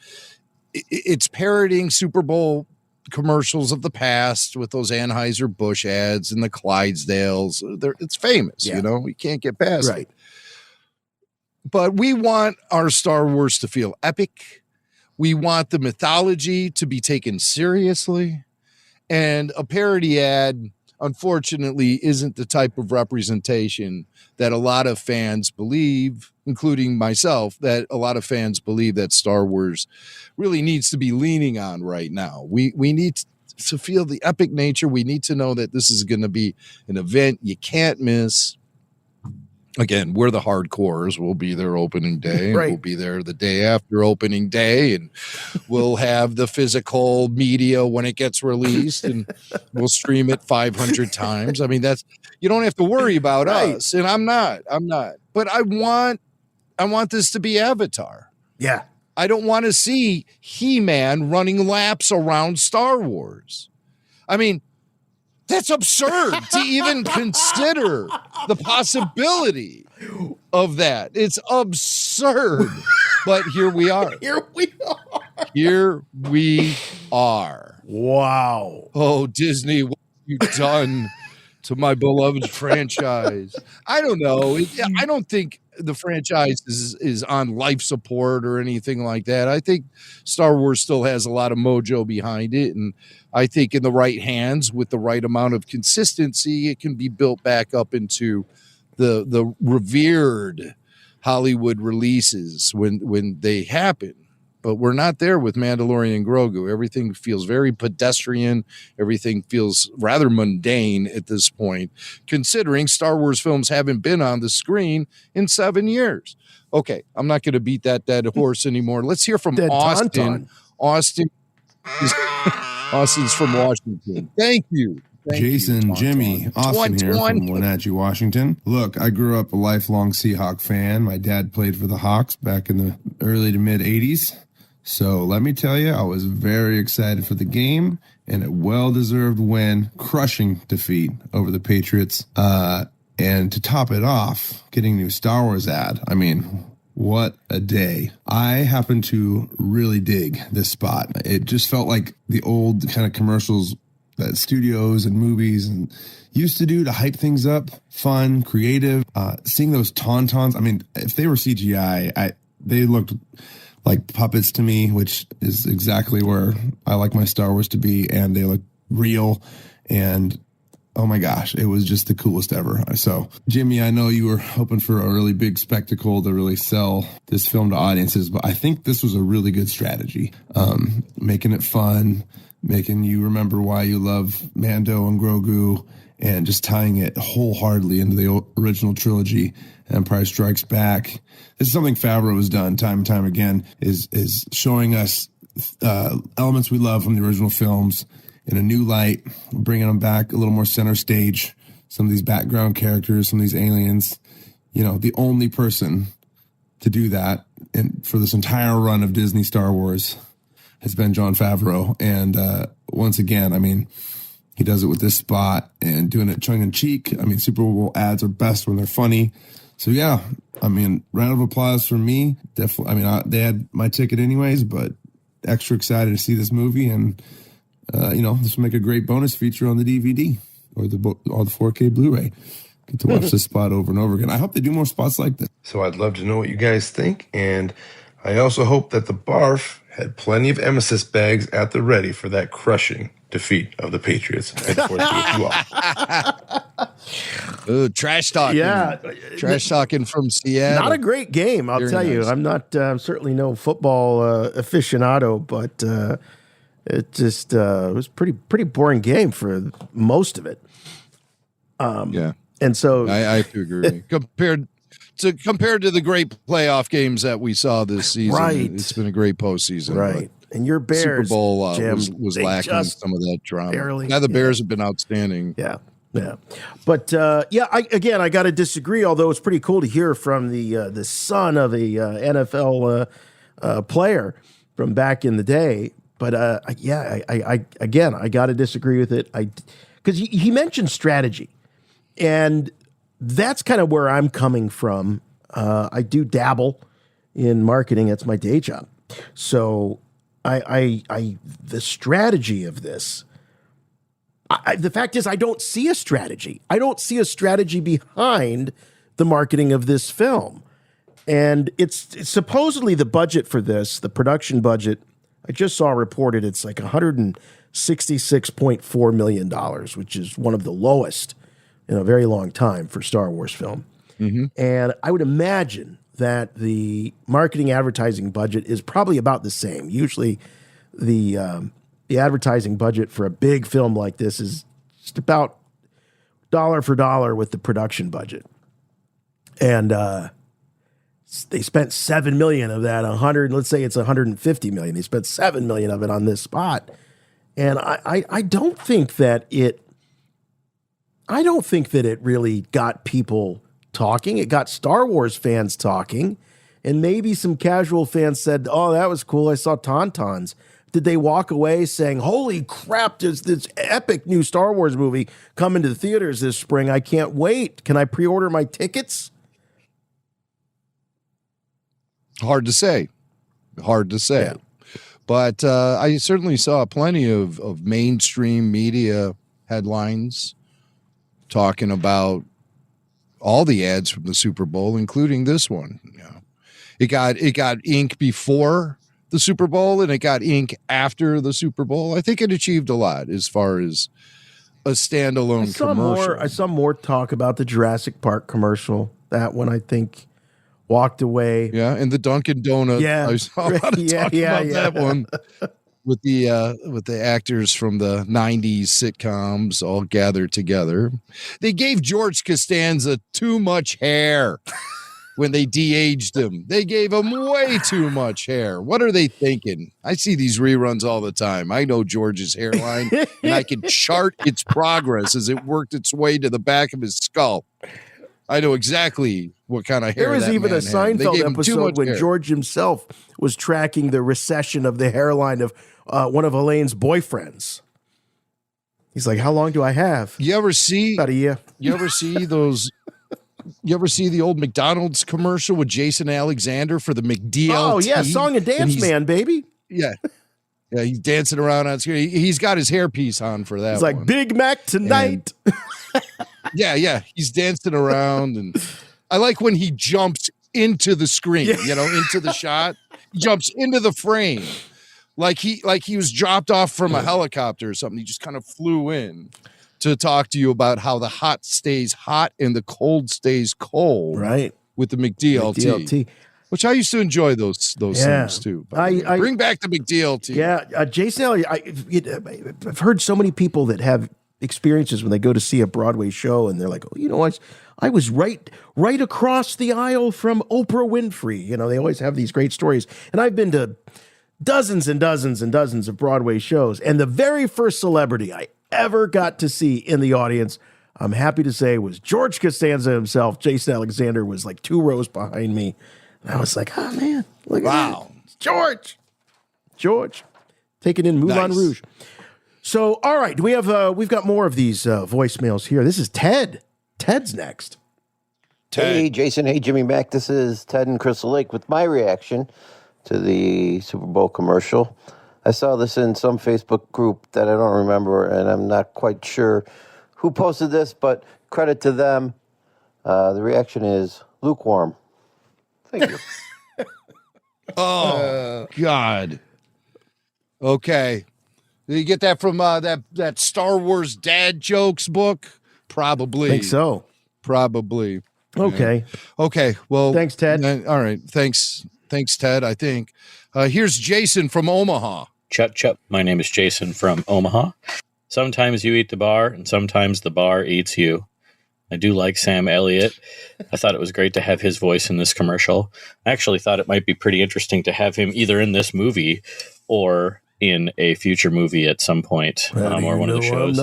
it's parodying Super Bowl commercials of the past with those Anheuser-Busch ads and the Clydesdales. It's famous, we can't get past it. But we want our Star Wars to feel epic. We want the mythology to be taken seriously. And a parody ad, unfortunately, isn't the type of representation that a lot of fans believe, including myself, that a lot of fans believe that Star Wars really needs to be leaning on right now. We need to feel the epic nature. We need to know that this is going to be an event you can't miss. Again, we're the hardcores. We'll be there opening day. And we'll be there the day after opening day. And we'll have the physical media when it gets released. And we'll stream it 500 times. I mean, you don't have to worry about us. And I'm not. But I want this to be Avatar. Yeah. I don't want to see He-Man running laps around Star Wars. I mean, that's absurd to even consider the possibility of that. It's absurd. But here we are. Here we are. Wow. Oh, Disney, what have you done to my beloved franchise? I don't know. I don't think the franchise is on life support or anything like that. I think Star Wars still has a lot of mojo behind it, and I think in the right hands with the right amount of consistency, it can be built back up into the revered Hollywood releases when they happen. But we're not there with Mandalorian and Grogu. Everything feels very pedestrian. Everything feels rather mundane at this point, considering Star Wars films haven't been on the screen in 7 years. Okay, I'm not going to beat that dead horse anymore. Let's hear from Austin. Austin, Austin's from Washington. Thank you. Jason, Jimmy, Austin here from Wenatchee, Washington. Look, I grew up a lifelong Seahawk fan. My dad played for the Hawks back in the early to mid 80s. So let me tell you, I was very excited for the game and a well-deserved win, crushing defeat over the Patriots. And to top it off, getting a new Star Wars ad. I mean, what a day. I happen to really dig this spot. It just felt like the old kind of commercials that studios and movies and used to do to hype things up, fun, creative. Seeing those tauntauns, I mean, if they were CGI, they looked like puppets to me, which is exactly where I like my Star Wars to be, and they look real, and oh my gosh, it was just the coolest ever. So, Jimmy, I know you were hoping for a really big spectacle to really sell this film to audiences, but I think this was a really good strategy. Making it fun, making you remember why you love Mando and Grogu, and just tying it wholeheartedly into the original trilogy, Empire Strikes Back. This is something Favreau has done time and time again, is showing us elements we love from the original films in a new light, bringing them back a little more center stage. Some of these background characters, some of these aliens, you know, the only person to do that and for this entire run of Disney Star Wars has been Jon Favreau. And once again, I mean, he does it with this spot and doing it tongue in cheek. I mean, Super Bowl ads are best when they're funny. So yeah, I mean, round of applause for me. Definitely. I mean, they had my ticket anyways, but extra excited to see this movie, and you know, this will make a great bonus feature on the DVD or the 4K Blu-ray. Get to watch this spot over and over again. I hope they do more spots like this. So I'd love to know what you guys think, and I also hope that the Barf had plenty of emesis bags at the ready for that crushing defeat of the Patriots. Ooh, trash talking. Yeah. Trash talking from Seattle. Not a great game, I'll tell you. I'm not, I'm certainly no football aficionado, but it just it was pretty boring game for most of it. Yeah. And so I have to agree. Compared to the great playoff games that we saw this season, right. It's been a great postseason. Right. And your Bears, Super Bowl Jim, was lacking some of that drama. Barely, the Bears have been outstanding. Yeah. Yeah. But I got to disagree, although it's pretty cool to hear from the son of a NFL player from back in the day. But I got to disagree with it. Because he mentioned strategy, and that's kind of where I'm coming from. I do dabble in marketing. That's my day job. So the strategy of this, the fact is I don't see a strategy. I don't see a strategy behind the marketing of this film. And it's supposedly the budget for this, the production budget, I just saw reported it's like $166.4 million, which is one of the lowest in a very long time for Star Wars film. Mm-hmm. And I would imagine that the marketing advertising budget is probably about the same. Usually the advertising budget for a big film like this is just about dollar for dollar with the production budget. And they spent $7 million of that, let's say it's $150 million. They spent $7 million of it on this spot. And I don't think that it really got people talking. It got Star Wars fans talking, and maybe some casual fans said, "Oh, that was cool. I saw Tauntauns." Did they walk away saying, "Holy crap, there's this epic new Star Wars movie coming to the theaters this spring. I can't wait. Can I pre-order my tickets?" Hard to say. Yeah. But I certainly saw plenty of mainstream media headlines talking about all the ads from the Super Bowl, including this one. Yeah. It got ink before the Super Bowl, and it got ink after the Super Bowl. I think it achieved a lot as far as a standalone commercial. I saw more talk about the Jurassic Park commercial. That one, I think, walked away. Yeah, and the Dunkin' Donut. Yeah, I saw a lot of talk about that one. With the actors from the 90s sitcoms all gathered together. They gave George Costanza too much hair. when they de-aged him. They gave him way too much hair. What are they thinking? I see these reruns all the time. I know George's hairline, and I can chart its progress as it worked its way to the back of his skull. I know exactly what kind of hair. There was that even a man had. They Seinfeld gave him too episode much when hair. George himself was tracking the recession of the hairline of one of Elaine's boyfriends. He's like, "How long do I have?" You ever see about a year? You ever see those? You ever see the old McDonald's commercial with Jason Alexander for the McDLT? Oh yeah, Song and Dance Man, baby. Yeah, he's dancing around on screen. He's got his hairpiece on for that. He's like, one. Big Mac tonight. Yeah, he's dancing around, and I like when he jumps into the screen. Into the shot. He jumps into the frame. Like he was dropped off from a helicopter or something. He just kind of flew in to talk to you about how the hot stays hot and the cold stays cold. Right. With the McDLT. Which I used to enjoy those things too. I bring back the McDLT. Yeah, Jason Elliott. I've heard so many people that have experiences when they go to see a Broadway show and they're like, oh, I was right across the aisle from Oprah Winfrey. They always have these great stories. And I've been to dozens and dozens and dozens of Broadway shows. And the very first celebrity I ever got to see in the audience, I'm happy to say, was George Costanza himself. Jason Alexander was like 2 rows behind me. And I was like, oh, man, look at that. It's George. Taking in Moulin Rouge. So, all right, we've got more of these voicemails here. This is Ted. Ted's next. Hey, Jason. Hey, Jimmy Mac. This is Ted in Crystal Lake with my reaction to the Super Bowl commercial. I saw this in some Facebook group that I don't remember, and I'm not quite sure who posted this, but credit to them. The reaction is lukewarm. Thank you. Oh, God. Okay. Did you get that from that Star Wars dad jokes book? Probably. I think so. Probably. Okay. Yeah. Okay. Well, thanks, Ted. All right. Thanks, Ted. I think. Here's Jason from Omaha. Chup. My name is Jason from Omaha. Sometimes you eat the bar, and sometimes the bar eats you. I do like Sam Elliott. I thought it was great to have his voice in this commercial. I actually thought it might be pretty interesting to have him either in this movie or in a future movie at some point, or one of the shows.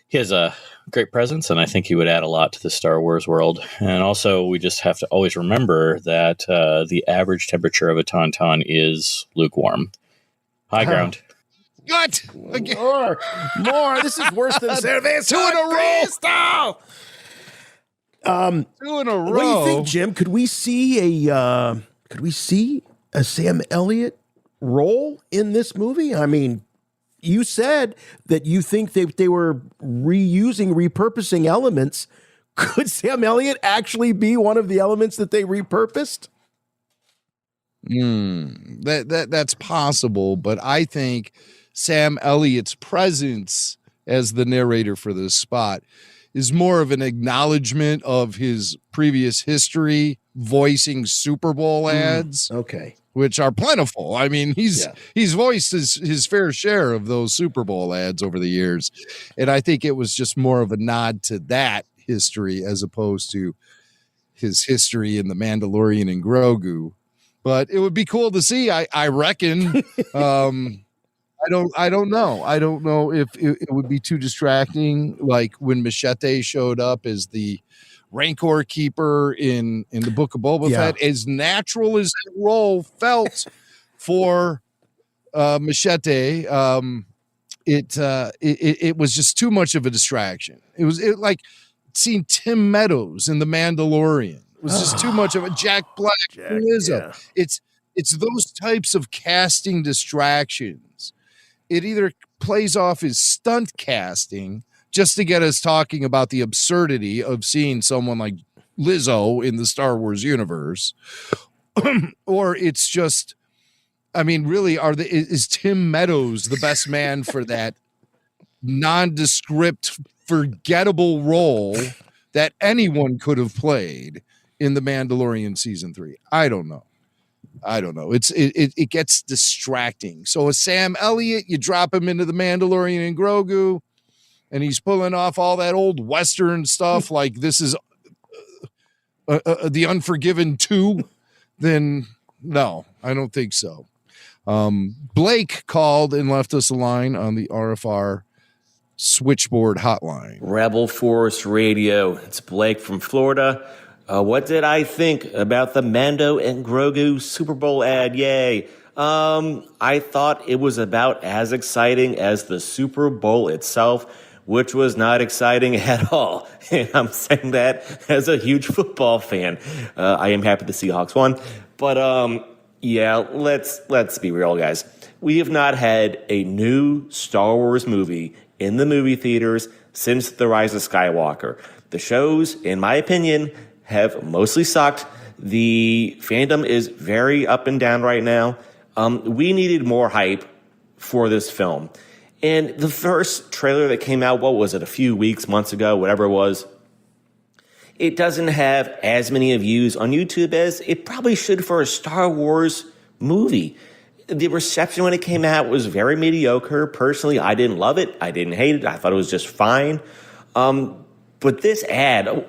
He has a great presence, and I think he would add a lot to the Star Wars world. And also, we just have to always remember that the average temperature of a tauntaun is lukewarm. High ground. What? More. This is worse than Cerveza. 2 in a row. 2 in a row. What do you think, Jim? Could we see a Sam Elliott role in this movie? I mean, you said that you think they were repurposing elements. Could Sam Elliott actually be one of the elements that they repurposed? That's possible, but I think Sam Elliott's presence as the narrator for this spot is more of an acknowledgement of his previous history voicing Super Bowl ads. Okay. Which are plentiful. I mean, he's voiced his fair share of those Super Bowl ads over the years. And I think it was just more of a nod to that history as opposed to his history in The Mandalorian and Grogu. But it would be cool to see, I reckon. I don't know. I don't know if it would be too distracting, like when Machete showed up as the Rancor keeper in the Book of Boba Fett. As natural as that role felt for Machete, it was just too much of a distraction. It was like seeing Tim Meadows in The Mandalorian. It was just too much of a Jack Black. It's those types of casting distractions. It either plays off as stunt casting just to get us talking about the absurdity of seeing someone like Lizzo in the Star Wars universe, or it's just, I mean, really, is Tim Meadows the best man for that nondescript, forgettable role that anyone could have played in The Mandalorian season 3? I don't know. It gets distracting. So a Sam Elliott, you drop him into The Mandalorian and Grogu, and he's pulling off all that old Western stuff. Like this is The Unforgiven 2, then no, I don't think so. Blake called and left us a line on the RFR switchboard hotline. Rebel Force Radio. It's Blake from Florida. What did I think about the Mando and Grogu Super Bowl ad? Yay. I thought it was about as exciting as the Super Bowl itself, which was not exciting at all. And I'm saying that as a huge football fan. I am happy the Seahawks won. But yeah, let's be real, guys. We have not had a new Star Wars movie in the movie theaters since The Rise of Skywalker. The shows, in my opinion, have mostly sucked. The fandom is very up and down right now. We needed more hype for this film. And the first trailer that came out, what was it, a few weeks, months ago, whatever it was, it doesn't have as many views on YouTube as it probably should for a Star Wars movie. The reception when it came out was very mediocre. Personally, I didn't love it. I didn't hate it. I thought it was just fine. But this ad,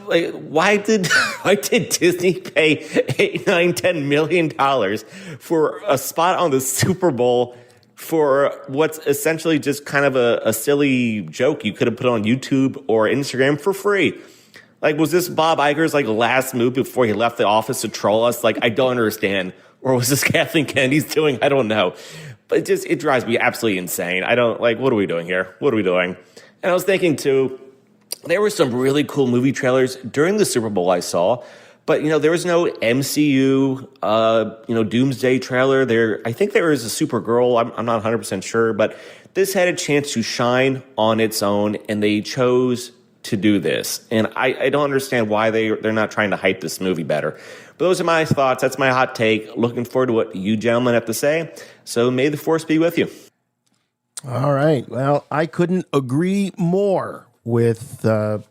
like, why did Disney pay $8, $9, $10 million for a spot on the Super Bowl for what's essentially just kind of a silly joke you could have put on YouTube or Instagram for free? Like, was this Bob Iger's last move before he left the office to troll us? I don't understand. Or was this Kathleen Kennedy's doing? I don't know. But it drives me absolutely insane. I don't, what are we doing here? What are we doing? And I was thinking, too, there were some really cool movie trailers during the Super Bowl I saw. But, there was no MCU, Doomsday trailer. I think there was a Supergirl. I'm not 100% sure. But this had a chance to shine on its own, and they chose to do this. And I don't understand why they're not trying to hype this movie better. But those are my thoughts. That's my hot take. Looking forward to what you gentlemen have to say. So may the force be with you. All right. Well, I couldn't agree more with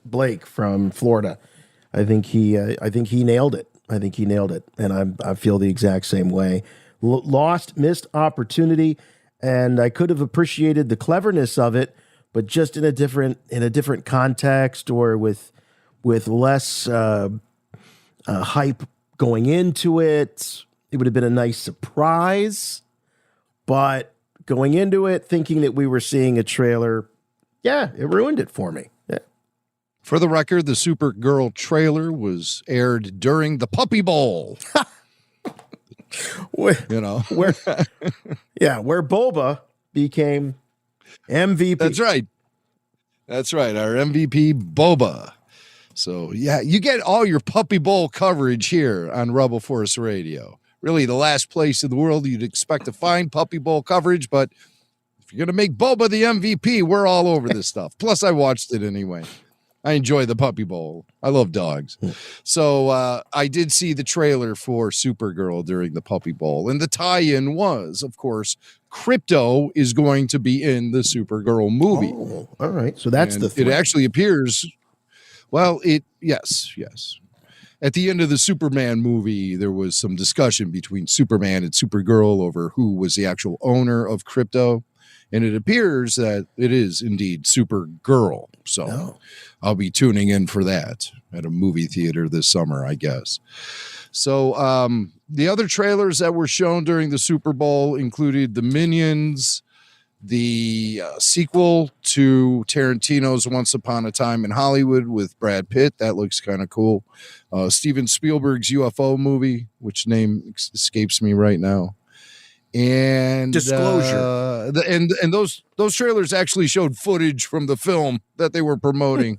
Blake from Florida. I think he nailed it. And I feel the exact same way. Missed opportunity, and I could have appreciated the cleverness of it, but just in a different context or with less hype going into it. It would have been a nice surprise, but going into it thinking that we were seeing a trailer, yeah, it ruined it for me. Yeah. For the record, the Supergirl trailer was aired during the Puppy Bowl. where Boba became MVP. That's right. Our MVP, Boba. So, yeah, you get all your Puppy Bowl coverage here on Rebel Force Radio. Really, the last place in the world you'd expect to find Puppy Bowl coverage. But if you're going to make Boba the MVP, we're all over this stuff. Plus, I watched it anyway. I enjoy the Puppy Bowl. I love dogs. So I did see the trailer for Supergirl during the Puppy Bowl. And the tie-in was, of course, Crypto is going to be in the Supergirl movie. Oh, all right. So that's it actually appears. Well, yes. At the end of the Superman movie, there was some discussion between Superman and Supergirl over who was the actual owner of Crypto. And it appears that it is indeed Supergirl. So I'll be tuning in for that at a movie theater this summer, I guess. So the other trailers that were shown during the Super Bowl included the Minions, the sequel to Tarantino's Once Upon a Time in Hollywood with Brad Pitt. That looks kind of cool. Steven Spielberg's UFO movie, which name escapes me right now. And Disclosure. And those trailers actually showed footage from the film that they were promoting,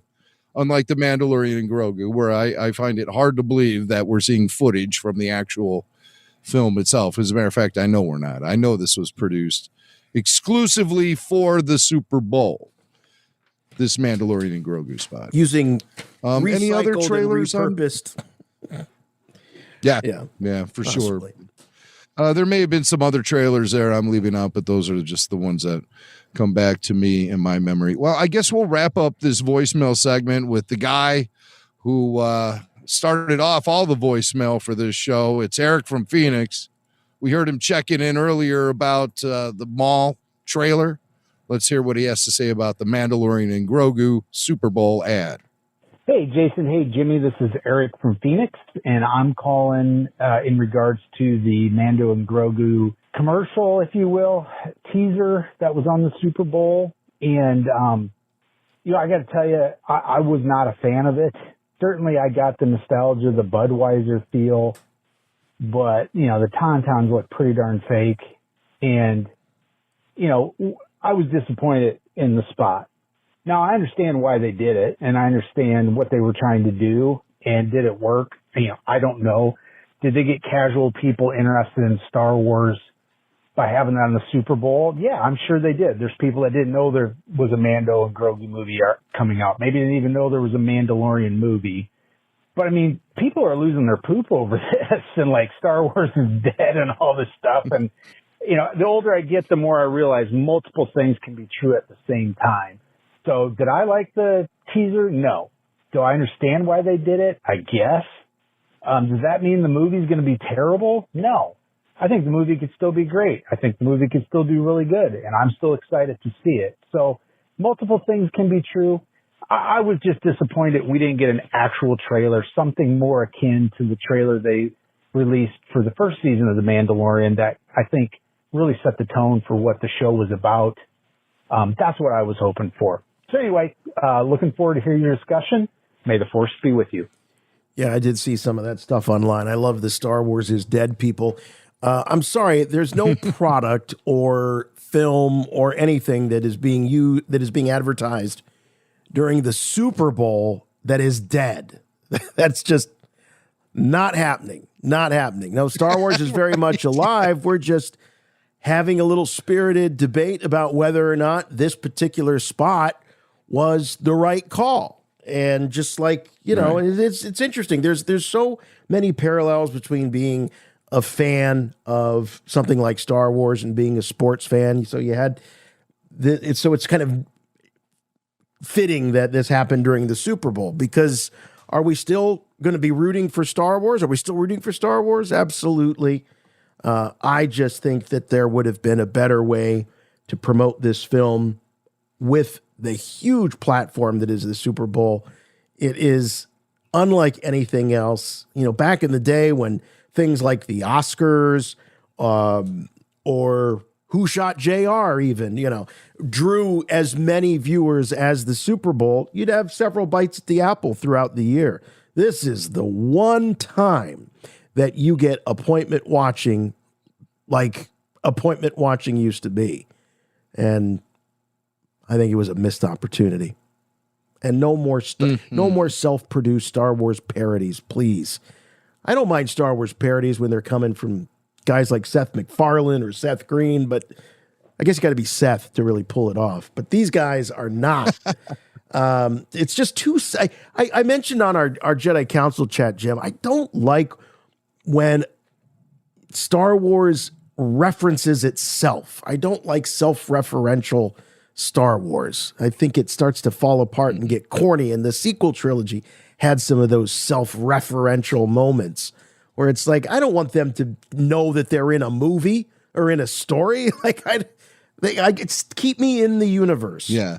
unlike the Mandalorian and Grogu, where I find it hard to believe that we're seeing footage from the actual film itself. As a matter of fact, I know we're not. I know this was produced exclusively for the Super Bowl, this Mandalorian and Grogu spot. Using any other trailers? Repurposed. Yeah, for sure. There may have been some other trailers there I'm leaving out, but those are just the ones that come back to me in my memory. Well, I guess we'll wrap up this voicemail segment with the guy who started off all the voicemail for this show. It's Eric from Phoenix. We heard him checking in earlier about the Maul trailer. Let's hear what he has to say about the Mandalorian and Grogu Super Bowl ad. Hey, Jason. Hey, Jimmy. This is Eric from Phoenix, and I'm calling in regards to the Mando and Grogu commercial, if you will, teaser that was on the Super Bowl. And, I got to tell you, I was not a fan of it. Certainly, I got the nostalgia, the Budweiser feel, but, the Tauntauns look pretty darn fake. And, I was disappointed in the spot. Now, I understand why they did it, and I understand what they were trying to do, and did it work? I don't know. Did they get casual people interested in Star Wars by having that on the Super Bowl? Yeah, I'm sure they did. There's people that didn't know there was a Mando and Grogu movie coming out. Maybe didn't even know there was a Mandalorian movie. But, people are losing their poop over this, and, Star Wars is dead and all this stuff. And, the older I get, the more I realize multiple things can be true at the same time. So did I like the teaser? No. Do I understand why they did it? I guess. Does that mean the movie's going to be terrible? No. I think the movie could still be great. I think the movie could still do really good, and I'm still excited to see it. So multiple things can be true. I was just disappointed we didn't get an actual trailer, something more akin to the trailer they released for the first season of The Mandalorian that I think really set the tone for what the show was about. That's what I was hoping for. So anyway, looking forward to hearing your discussion. May the Force be with you. Yeah, I did see some of that stuff online. I love the Star Wars is dead people. I'm sorry, there's no product or film or anything that is being advertised during the Super Bowl that is dead. That's just not happening. Not happening. No, Star Wars is very much alive. We're just having a little spirited debate about whether or not this particular spot was the right call. And just like, right. It's interesting. There's so many parallels between being a fan of something like Star Wars and being a sports fan. So you had it's kind of fitting that this happened during the Super Bowl, because are we still going to be rooting for Star Wars? Are we still rooting for Star Wars? Absolutely. I just think that there would have been a better way to promote this film with the huge platform that is the Super Bowl. It is unlike anything else. Back in the day when things like the Oscars or Who Shot JR even, drew as many viewers as the Super Bowl, you'd have several bites at the apple throughout the year. This is the one time that you get appointment watching like appointment watching used to be. And I think it was a missed opportunity. And no more self-produced Star Wars parodies, please. I don't mind Star Wars parodies when they're coming from guys like Seth MacFarlane or Seth Green, but I guess you got to be Seth to really pull it off. But these guys are not. It's just too... I mentioned on our Jedi Council chat, Jim, I don't like when Star Wars references itself. I don't like self-referential Star Wars. I think it starts to fall apart and get corny, and the sequel trilogy had some of those self-referential moments where it's like, I don't want them to know that they're in a movie or in a story. Keep me in the universe. Yeah.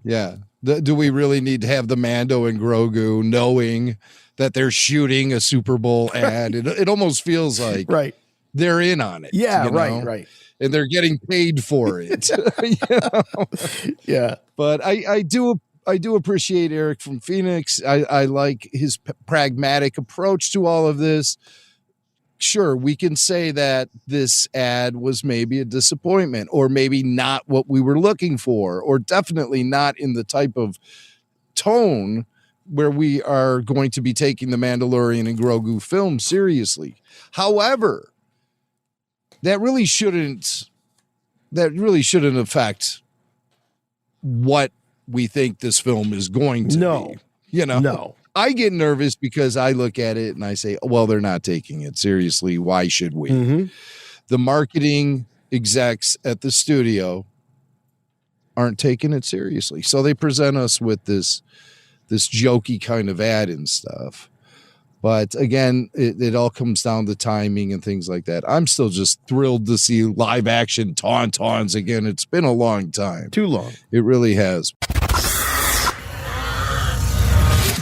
Yeah. Do we really need to have the Mando and Grogu knowing that they're shooting a Super Bowl ad? It almost feels like they're in on it. Yeah, right. And they're getting paid for it. Yeah. But I do appreciate Eric from Phoenix. I like his pragmatic approach to all of this. Sure, we can say that this ad was maybe a disappointment, or maybe not what we were looking for, or definitely not in the type of tone where we are going to be taking the Mandalorian and Grogu film seriously. However, that really shouldn't affect what we think this film is going to be. No. I get nervous because I look at it and I say, well, they're not taking it seriously. Why should we? Mm-hmm. The marketing execs at the studio aren't taking it seriously. So they present us with this jokey kind of ad and stuff. But again, it all comes down to timing and things like that. I'm still just thrilled to see live action Tauntauns again. It's been a long time. Too long. It really has.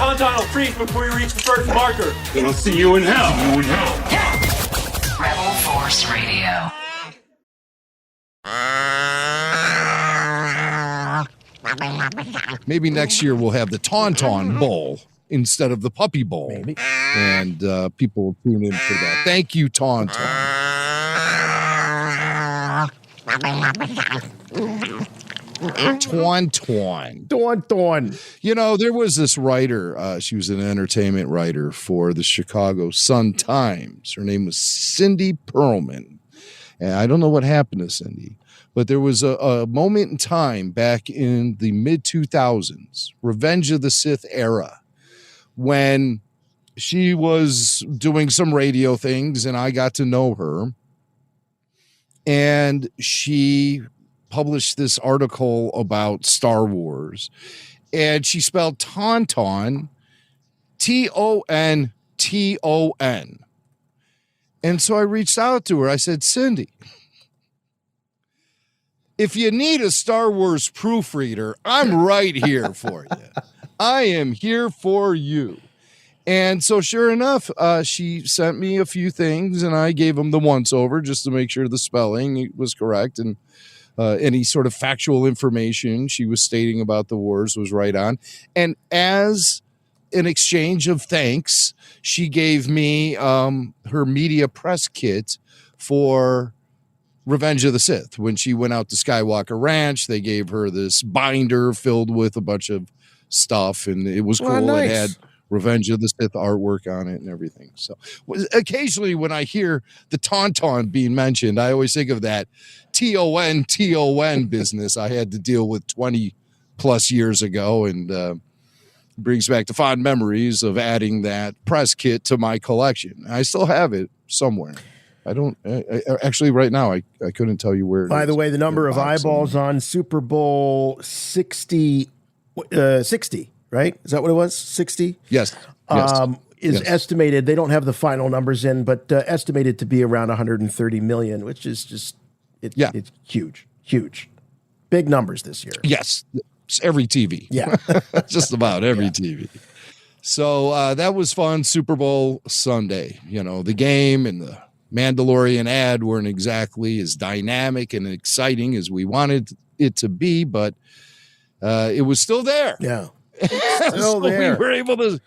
Tauntaun will freeze before you reach the first marker. Then I'll see you in hell. See you in hell. Rebel Force Radio. Maybe next year we'll have the Tauntaun Bowl instead of the Puppy Bowl. Maybe. And people will tune in for that. Thank you, Tauntaun. Tauntaun. You know, there was this writer. She was an entertainment writer for the Chicago Sun-Times. Her name was Cindy Perlman. And I don't know what happened to Cindy, but there was a moment in time back in the mid-2000s, Revenge of the Sith era, when she was doing some radio things, and I got to know her. And she published this article about Star Wars, and she spelled Tauntaun, Tonton. And so I reached out to her. I said, Cindy, if you need a Star Wars proofreader, I'm right here for you. I am here for you. And so sure enough, she sent me a few things, and I gave them the once over just to make sure the spelling was correct, and any sort of factual information she was stating about the wars was right on. And as an exchange of thanks, she gave me her media press kit for Revenge of the Sith. When she went out to Skywalker Ranch, they gave her this binder filled with a bunch of stuff, and it was cool. Nice. It had Revenge of the Sith artwork on it and everything. So occasionally when I hear the Tauntaun being mentioned, I always think of that Ton business I had to deal with 20 plus years ago, and brings back the fond memories of adding that press kit to my collection. I still have it somewhere. I don't actually right now. I couldn't tell you where. By the way, the number of eyeballs on Super Bowl 60, right? Is that what it was? 60? Yes. Is estimated. They don't have the final numbers in, but estimated to be around 130 million, which is just it's huge, big numbers this year. Yes, it's every TV. Yeah, just about every TV. So that was fun. Super Bowl Sunday. You know, the game and the Mandalorian ad weren't exactly as dynamic and exciting as we wanted it to be, but it was still there. Yeah. So we were able to,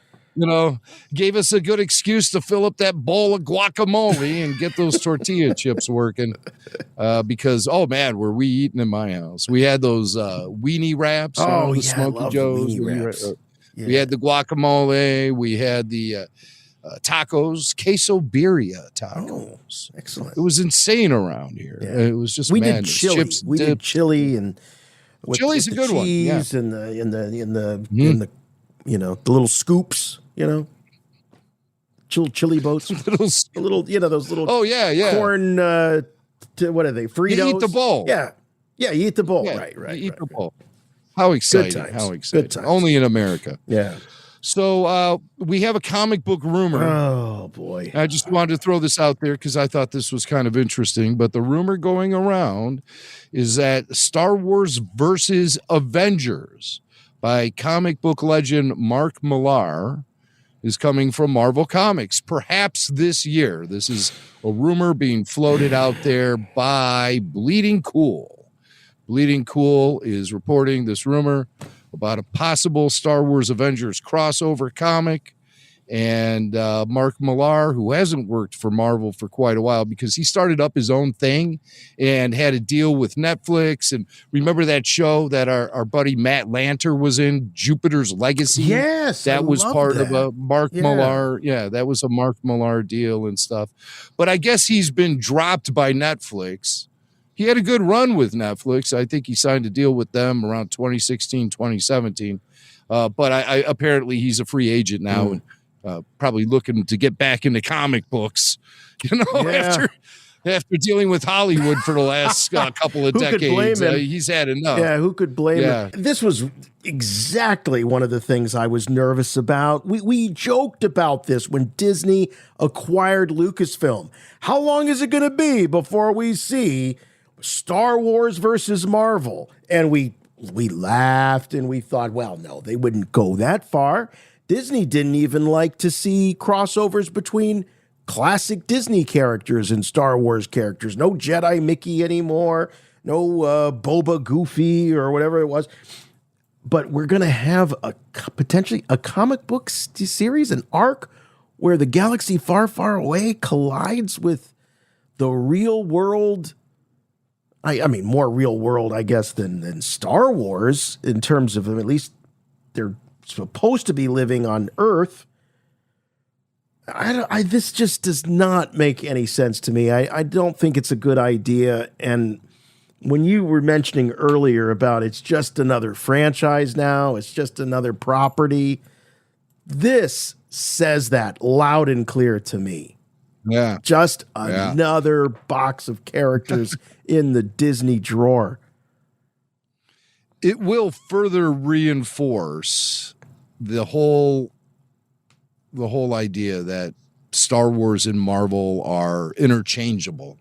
gave us a good excuse to fill up that bowl of guacamole and get those tortilla chips working. Because, oh man, were we eating in my house? We had those weenie wraps. The Smoky Joe's. We had the guacamole. We had the tacos, queso birria tacos. Oh, excellent. It was insane around here. Yeah. It was just did chili. Chips, we did chili and chili's a good one. Yeah. In the the little scoops, chili boats, those little corn. What are they? Fritos. You eat the bowl. Yeah, you eat the bowl. Yeah, right. You eat the bowl. How exciting! Good times. How exciting! Good times. Only in America. Yeah. So we have a comic book rumor. Oh boy! I just wanted to throw this out there because I thought this was kind of interesting. But the rumor going around is that Star Wars versus Avengers by comic book legend Mark Millar is coming from Marvel Comics, perhaps this year. This is a rumor being floated out there by Bleeding Cool. Bleeding Cool is reporting this rumor about a possible Star Wars Avengers crossover comic. And Mark Millar, who hasn't worked for Marvel for quite a while because he started up his own thing and had a deal with Netflix. And remember that show that our buddy Matt Lanter was in, Jupiter's Legacy? Yes. That was part of a Mark Millar. Yeah, that was a Mark Millar deal and stuff. But I guess he's been dropped by Netflix. He had a good run with Netflix. I think he signed a deal with them around 2016, 2017. But apparently he's a free agent now and probably looking to get back into comic books, after dealing with Hollywood for the last couple of decades. Could blame him? He's had enough. Yeah, who could blame him? This was exactly one of the things I was nervous about. We joked about this when Disney acquired Lucasfilm. How long is it going to be before we see Star Wars versus Marvel? And we laughed and we thought, well, no, they wouldn't go that far. Disney didn't even like to see crossovers between classic Disney characters and Star Wars characters. No Jedi Mickey anymore. No Boba Goofy or whatever it was. But we're going to have potentially a comic book series, an arc, where the galaxy far, far away collides with the real world. I mean, more real world, I guess, than Star Wars in terms of, at least they're supposed to be living on Earth. This just does not make any sense to me. I don't think it's a good idea. And when you were mentioning earlier about it's just another franchise now, it's just another property, this says that loud and clear to me. Yeah. Just another box of characters in the Disney drawer. It will further reinforce the whole idea that Star Wars and Marvel are interchangeable.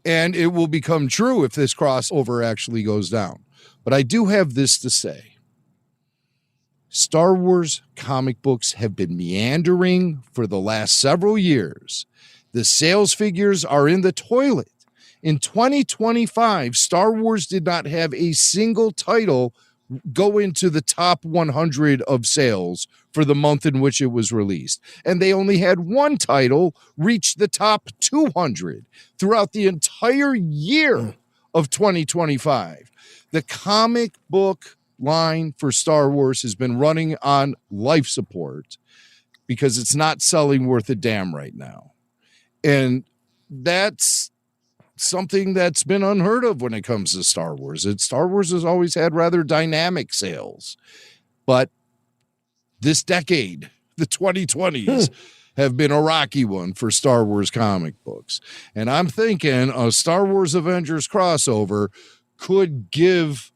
And it will become true if this crossover actually goes down. But I do have this to say. Star Wars comic books have been meandering for the last several years. The sales figures are in the toilet. In 2025, Star Wars did not have a single title go into the top 100 of sales for the month in which it was released. And they only had one title reach the top 200 throughout the entire year of 2025. The comic book line for Star Wars has been running on life support because it's not selling worth a damn right now. And that's something that's been unheard of when it comes to Star Wars. Star Wars has always had rather dynamic sales. But this decade, the 2020s, have been a rocky one for Star Wars comic books. And I'm thinking a Star Wars Avengers crossover could give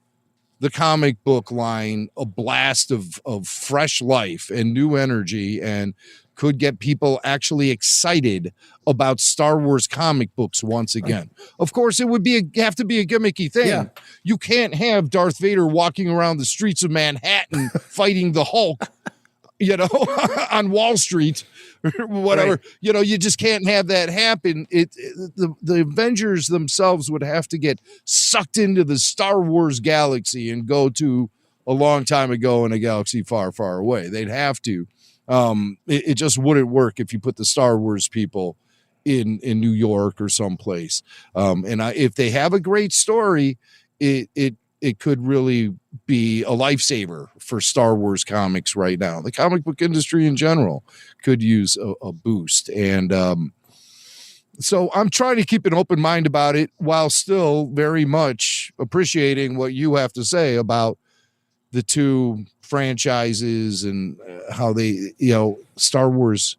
the comic book line a blast of fresh life and new energy, and could get people actually excited about Star Wars comic books once again. Of course, it would have to be a gimmicky thing. Yeah. You can't have Darth Vader walking around the streets of Manhattan fighting the Hulk, on Wall Street or whatever. Right. You just can't have that happen. The Avengers themselves would have to get sucked into the Star Wars galaxy and go to a long time ago in a galaxy far, far away. They'd have to. It just wouldn't work if you put the Star Wars people in New York or someplace. If they have a great story, it could really be a lifesaver for Star Wars comics right now. The comic book industry in general could use a boost. And so I'm trying to keep an open mind about it while still very much appreciating what you have to say about the two franchises and how they, Star Wars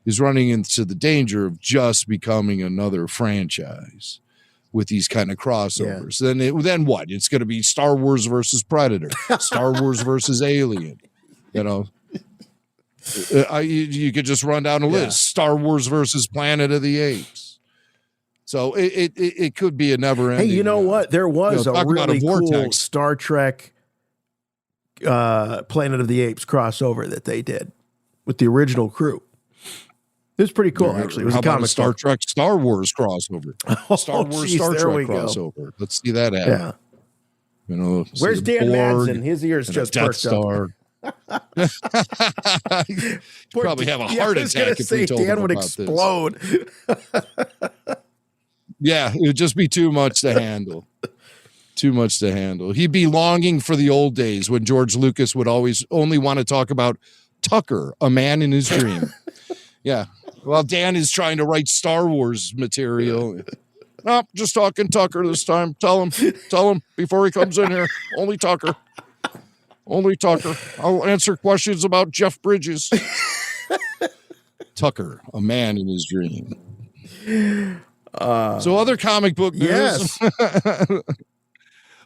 is running into the danger of just becoming another franchise with these kind of crossovers. Yeah. Then what? It's going to be Star Wars versus Predator, Star Wars versus Alien. You could just run down a list. Star Wars versus Planet of the Apes. So it could be a never ending. Hey, you know what? There was a really cool Star Trek Planet of the Apes crossover that they did with the original crew. It was pretty cool, actually. It was How a comic about a Star Trek Star Wars crossover? Star Wars Star Trek crossover. Let's see that happen. Yeah. Where's Dan Madsen? His ears just Death perked Star. Probably have a heart attack if we told Dan him would about explode. Yeah, it would just be too much to handle. Too much to handle. He'd be longing for the old days when George Lucas would always only want to talk about Tucker, a man in his dream. Yeah. Well, Dan is trying to write Star Wars material. No, just talking Tucker this time. Tell him before he comes in here. Only Tucker. Only Tucker. I'll answer questions about Jeff Bridges. Tucker, a man in his dream. So other comic book news. Yes.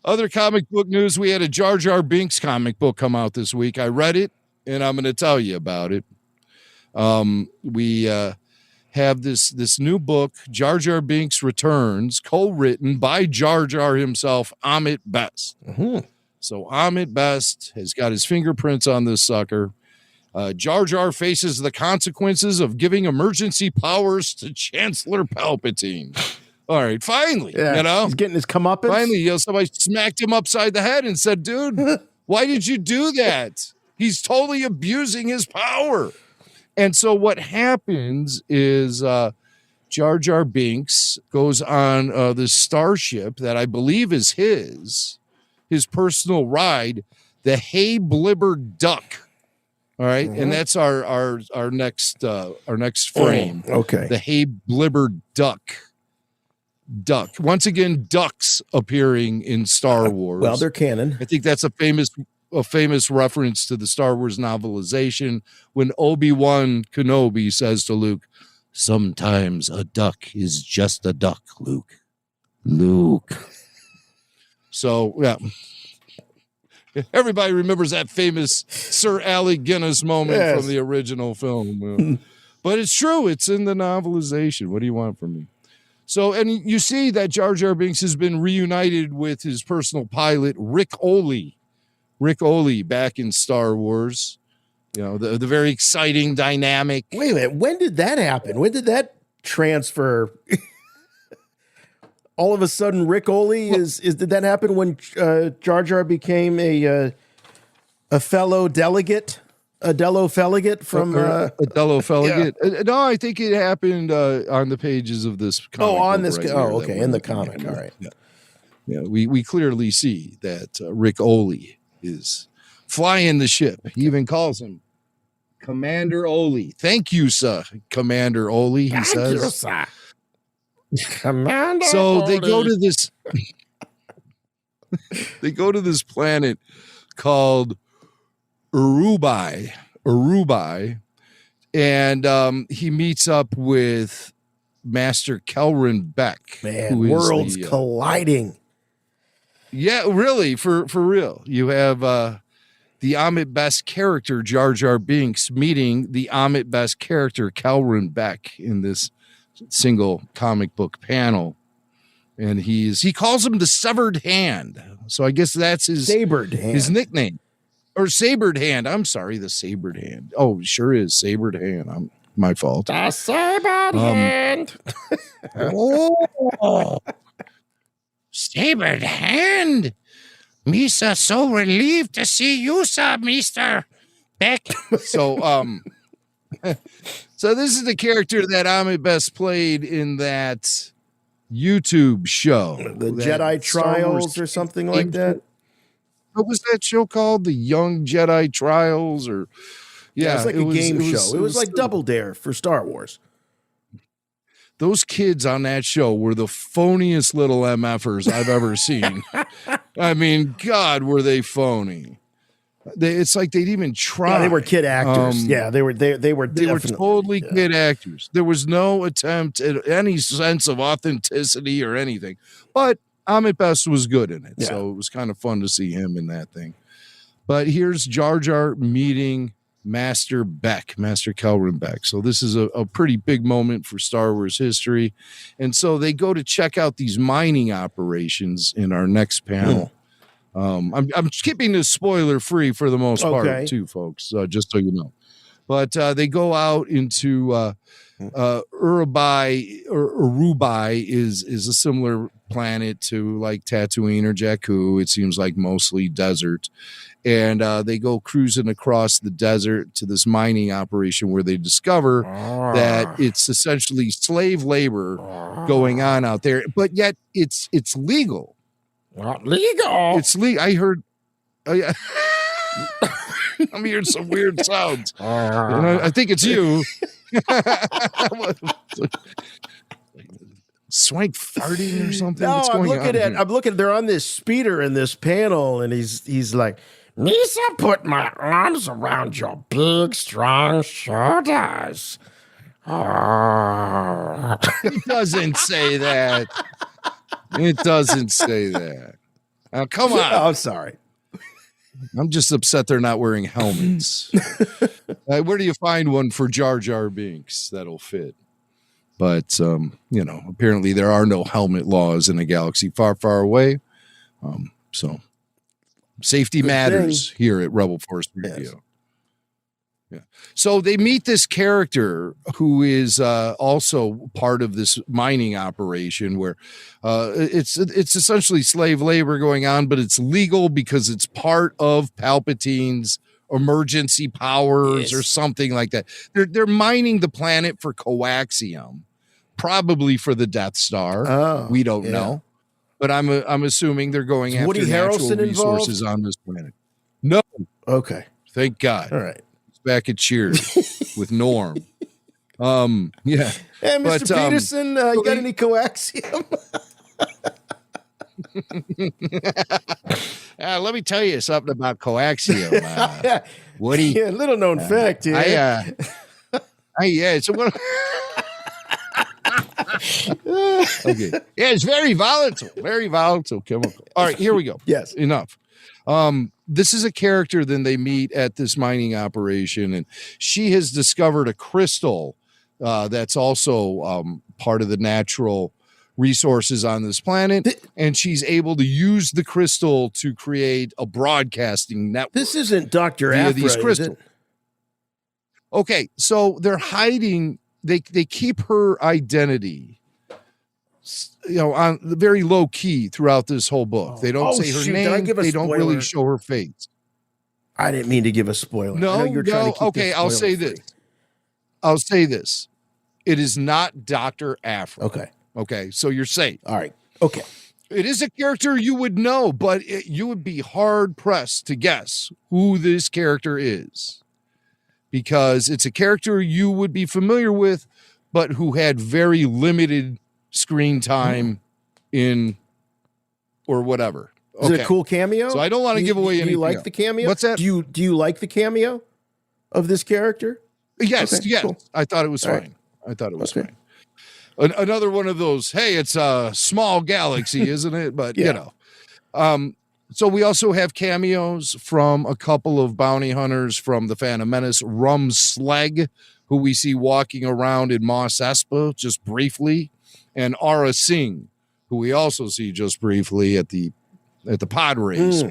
Other comic book news. We had a Jar Binks comic book come out this week. I read it, and I'm going to tell you about it. We have this new book, Jar Binks Returns, co-written by Jar himself, Ahmed Best. Mm-hmm. So Ahmed Best has got his fingerprints on this sucker. Jar Jar faces the consequences of giving emergency powers to Chancellor Palpatine. All right, finally, he's getting his comeuppance. Finally, somebody smacked him upside the head and said, dude, why did you do that? He's totally abusing his power. And so what happens is Jar Jar Binks goes on this starship that I believe is his personal ride, the Hey Blibber Duck. All right, and that's our next frame. Okay, the Hey Blibber Duck. Once again, ducks appearing in Star Wars. Well, they're canon. I think that's a famous reference to the Star Wars novelization when Obi-Wan Kenobi says to Luke, "Sometimes a duck is just a duck, Luke." So, yeah. Everybody remembers that famous Sir Alec Guinness moment from the original film. But it's true. It's in the novelization. What do you want from me? So, and you see that Jar Jar Binks has been reunited with his personal pilot, Rick Oley. Rick Oley back in Star Wars. You know, the very exciting, dynamic. Wait a minute. When did that happen? When did that transfer? All of a sudden, Rick Oley did that happen when Jar Jar became a fellow delegate? Adello Feligate from Adello Feligate. Yeah. No, I think it happened on the pages of this comic. Oh, on this. Right okay, in the comic. All right. Yeah, we clearly see that Rick Oley is flying the ship. He even calls him Commander Oley. Thank you, sir, Commander Oley. He says. You, sir. Commander. So Oley. they go to this. They go to this planet called Arubai, and he meets up with Master Kelrin Beck. Man, worlds colliding. Yeah, really, for real. You have the Ahmed Best character Jar Jar Binks meeting the Ahmed Best character Kelrin Beck in this single comic book panel, and he calls him the Severed Hand. So I guess that's his Sabered Hand. His nickname. Or Sabered Hand. I'm sorry, the Sabered Hand. Oh, sure is Sabered Hand. My fault. The Sabered Hand. Oh, Sabered Hand. Misa, so relieved to see you, sir, Mr. Beck. So, so this is the character that Ahmed Best played in that YouTube show, the Jedi Trials or something like that. What was that show called? The Young Jedi Trials, or it was like a game show. It was like Double Dare for Star Wars. Those kids on that show were the phoniest little MFers I've ever seen. I mean, God, were they phony? It's like they'd even try. Yeah, they were kid actors. They were totally kid actors. There was no attempt at any sense of authenticity or anything. But Ahmed Best was good in it, so it was kind of fun to see him in that thing. But here's Jar Jar meeting Master Kelrin Beck. So this is a pretty big moment for Star Wars history. And so they go to check out these mining operations in our next panel. I'm keeping this spoiler free for the most part too, folks, just so you know. But they go out into Arubai is a similar planet to like Tatooine or Jakku. It seems like mostly desert. And they go cruising across the desert to this mining operation where they discover that it's essentially slave labor going on out there, but yet it's legal. Not legal. It's legal. I heard. I'm hearing some weird sounds. I think it's you. Swank farting or something? No, What's going I'm looking. They're on this speeder in this panel, and he's like, Misa, put my arms around your big, strong shoulders. It doesn't say that. It doesn't say that. Now, come on. I'm sorry. I'm just upset they're not wearing helmets. Where do you find one for Jar Jar Binks that'll fit? But, apparently there are no helmet laws in a galaxy far, far away. So safety matters here at Rebel Force Radio. Yeah. So they meet this character who is also part of this mining operation where it's essentially slave labor going on, but it's legal because it's part of Palpatine's emergency powers or something like that. They're mining the planet for coaxium, probably for the Death Star. Oh, we don't know, but I'm assuming they're going after Woody natural Harrelson resources involved? on this planet. No. Okay. Thank God. All right. Back at Cheers with Norm. Yeah. Hey, Mr. But, Peterson, you got any coaxium? Let me tell you something about coaxium. Woody. Yeah, little known fact here. It's one. Okay. Yeah, it's very volatile chemical. All right, here we go. Yes. Enough. This is a character then they meet at this mining operation, and she has discovered a crystal that's also part of the natural resources on this planet, and she's able to use the crystal to create a broadcasting network. This isn't Dr. Afra, these crystals. Okay, so they're hiding. They keep her identity, on the very low key throughout this whole book. They don't say her name. They don't really show her face. I didn't mean to give a spoiler. No, I know you're trying to keep okay, this I'll say spoiler-free. this. I'll say this. It is not Dr. Afra. Okay, so you're safe. All right. Okay. It is a character you would know, but you would be hard pressed to guess who this character is, because it's a character you would be familiar with, but who had very limited screen time in or whatever. Is it a cool cameo? So I don't want to give away anything. Do you like the cameo? What's that? Do you like the cameo of this character? Yes, Okay, yes. cool. I thought it was All fine. right. I thought it was fine. Another one of those, hey, it's a small galaxy, isn't it? But, so we also have cameos from a couple of bounty hunters from the Phantom Menace. Rum Sleg, who we see walking around in Mos Espa just briefly, and Aura Singh, who we also see just briefly at the pod race.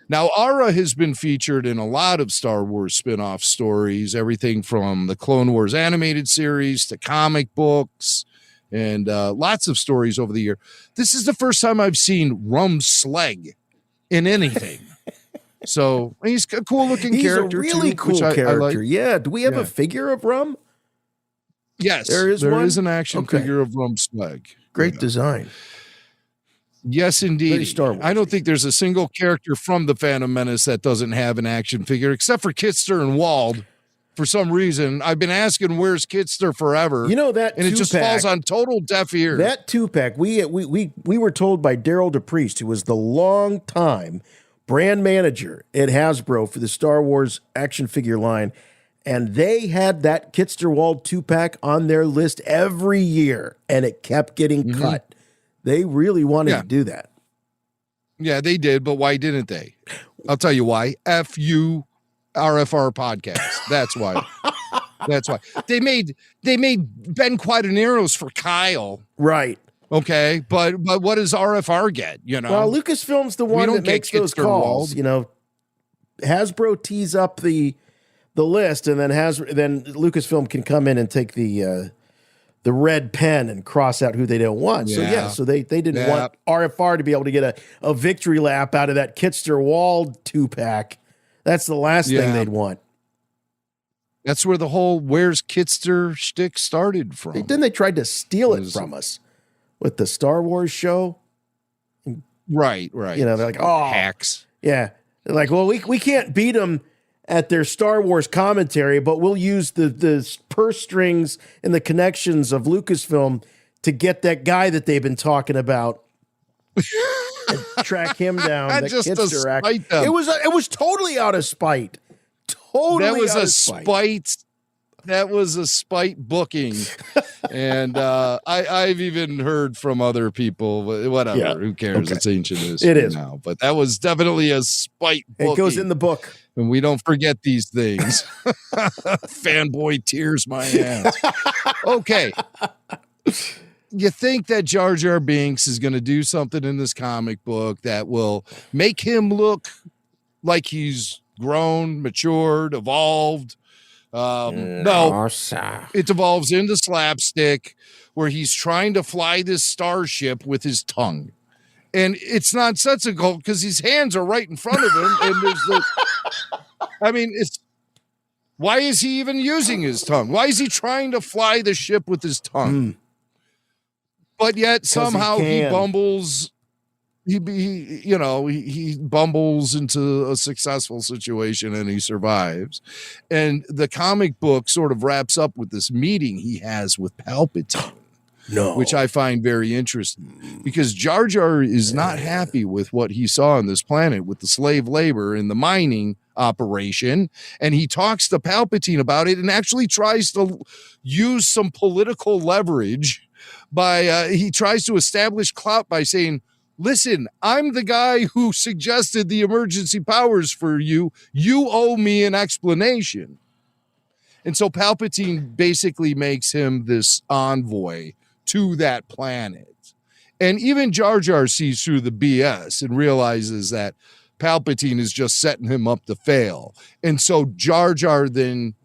Now, Aura has been featured in a lot of Star Wars spin-off stories, everything from the Clone Wars animated series to comic books, and lots of stories over the year. This is the first time I've seen Rum Sleg in anything. So he's a cool-looking character. He's a really cool character. I like. Yeah. Do we have a figure of Rum? Yes. There is an action figure of Rum Sleg. Great design. Yes, indeed. Very Star Wars. I don't think there's a single character from the Phantom Menace that doesn't have an action figure, except for Kitster and Wald. For some reason, I've been asking, "Where's Kitster?" forever. You know that, and it just falls on total deaf ears. That 2-pack, we were told by Daryl DePriest, who was the long-time brand manager at Hasbro for the Star Wars action figure line, and they had that Kitster Wald 2-pack on their list every year, and it kept getting cut. They really wanted to do that. Yeah, they did, but why didn't they? I'll tell you why. F-U RFR podcast. That's why. That's why. They made Ben Quaterneros for Kyle. Right. Okay, but what does RFR get? Well, Lucasfilm's the one that makes those calls. Hasbro tees up the list, and then Lucasfilm can come in and take the red pen and cross out who they don't want. So they didn't want RFR to be able to get a victory lap out of that Kitster Wald 2-pack. That's the last thing they'd want. That's where the whole "Where's Kitster" shtick started from. Then they tried to steal it from us with the Star Wars show. Right. They're like, oh, hacks. Yeah. They're like, well, we can't beat them at their Star Wars commentary, but we'll use the purse strings and the connections of Lucasfilm to get that guy that they've been talking about. And track him down. Just to spite them. It was totally out of spite. That was a spite booking. And I've even heard from other people, whatever, who cares? Okay. It's ancient history now. But that was definitely a spite booking. It goes in the book. And we don't forget these things. Fanboy tears my ass. Okay. You think that Jar Jar Binks is going to do something in this comic book that will make him look like he's grown, matured, evolved. No, it devolves into slapstick where he's trying to fly this starship with his tongue. And it's nonsensical because his hands are right in front of him. And why is he even using his tongue? Why is he trying to fly the ship with his tongue? But yet somehow he bumbles. He bumbles into a successful situation and he survives. And the comic book sort of wraps up with this meeting he has with Palpatine. Which I find very interesting because Jar Jar is not happy with what he saw on this planet with the slave labor and the mining operation. And he talks to Palpatine about it and actually tries to use some political leverage by, he tries to establish clout by saying, listen, I'm the guy who suggested the emergency powers for you. You owe me an explanation. And so Palpatine basically makes him this envoy to that planet. And even Jar Jar sees through the BS and realizes that Palpatine is just setting him up to fail. And so Jar Jar then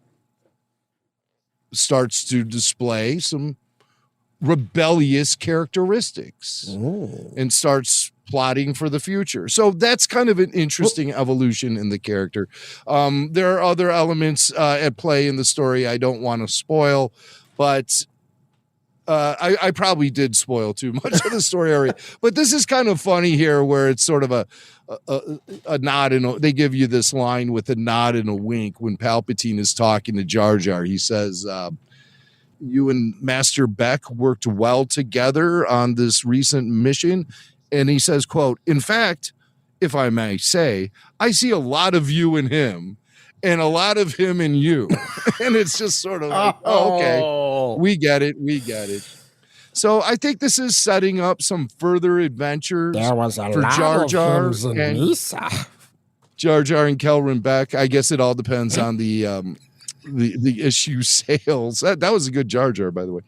starts to display some rebellious characteristics and starts plotting for the future. So that's kind of an interesting evolution in the character. There are other elements at play in the story I don't want to spoil, but I probably did spoil too much of the story already. But this is kind of funny here where it's sort of a nod and they give you this line with a nod and a wink when Palpatine is talking to Jar Jar. He says, you and Master Beck worked well together on this recent mission. And he says, quote, in fact, if I may say, I see a lot of you in him and a lot of him in you. And it's just sort of like, okay, we get it. So I think this is setting up some further adventures for Jar Jar and Jar Jar and Kelvin Beck. I guess it all depends on the issue sales. That was a good Jar Jar, by the way.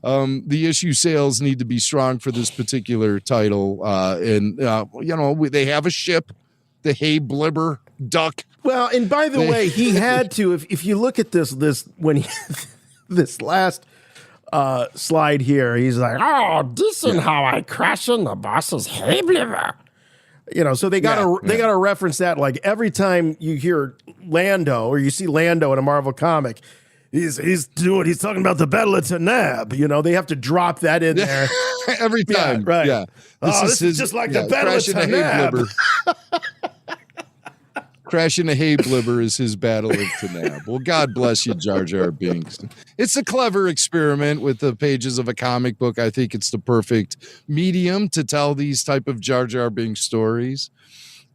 The issue sales need to be strong for this particular title. And they have a ship, the Hey Blibber Duck. Well, and by the way, he had to, if you look at this when he, this last slide here, he's like, oh, decent how I crash in the boss's Hey Blibber. So they gotta reference that like every time you hear Lando or you see Lando in a Marvel comic, he's talking about the Battle of Tanab. They have to drop that in there every time. Yeah, right. Yeah. This is just like the Battle of Tanab. Crashing a Hey Blibber is his Battle of Tanab. Well, God bless you, Jar Jar Binks. It's a clever experiment with the pages of a comic book. I think it's the perfect medium to tell these type of Jar Jar Binks stories.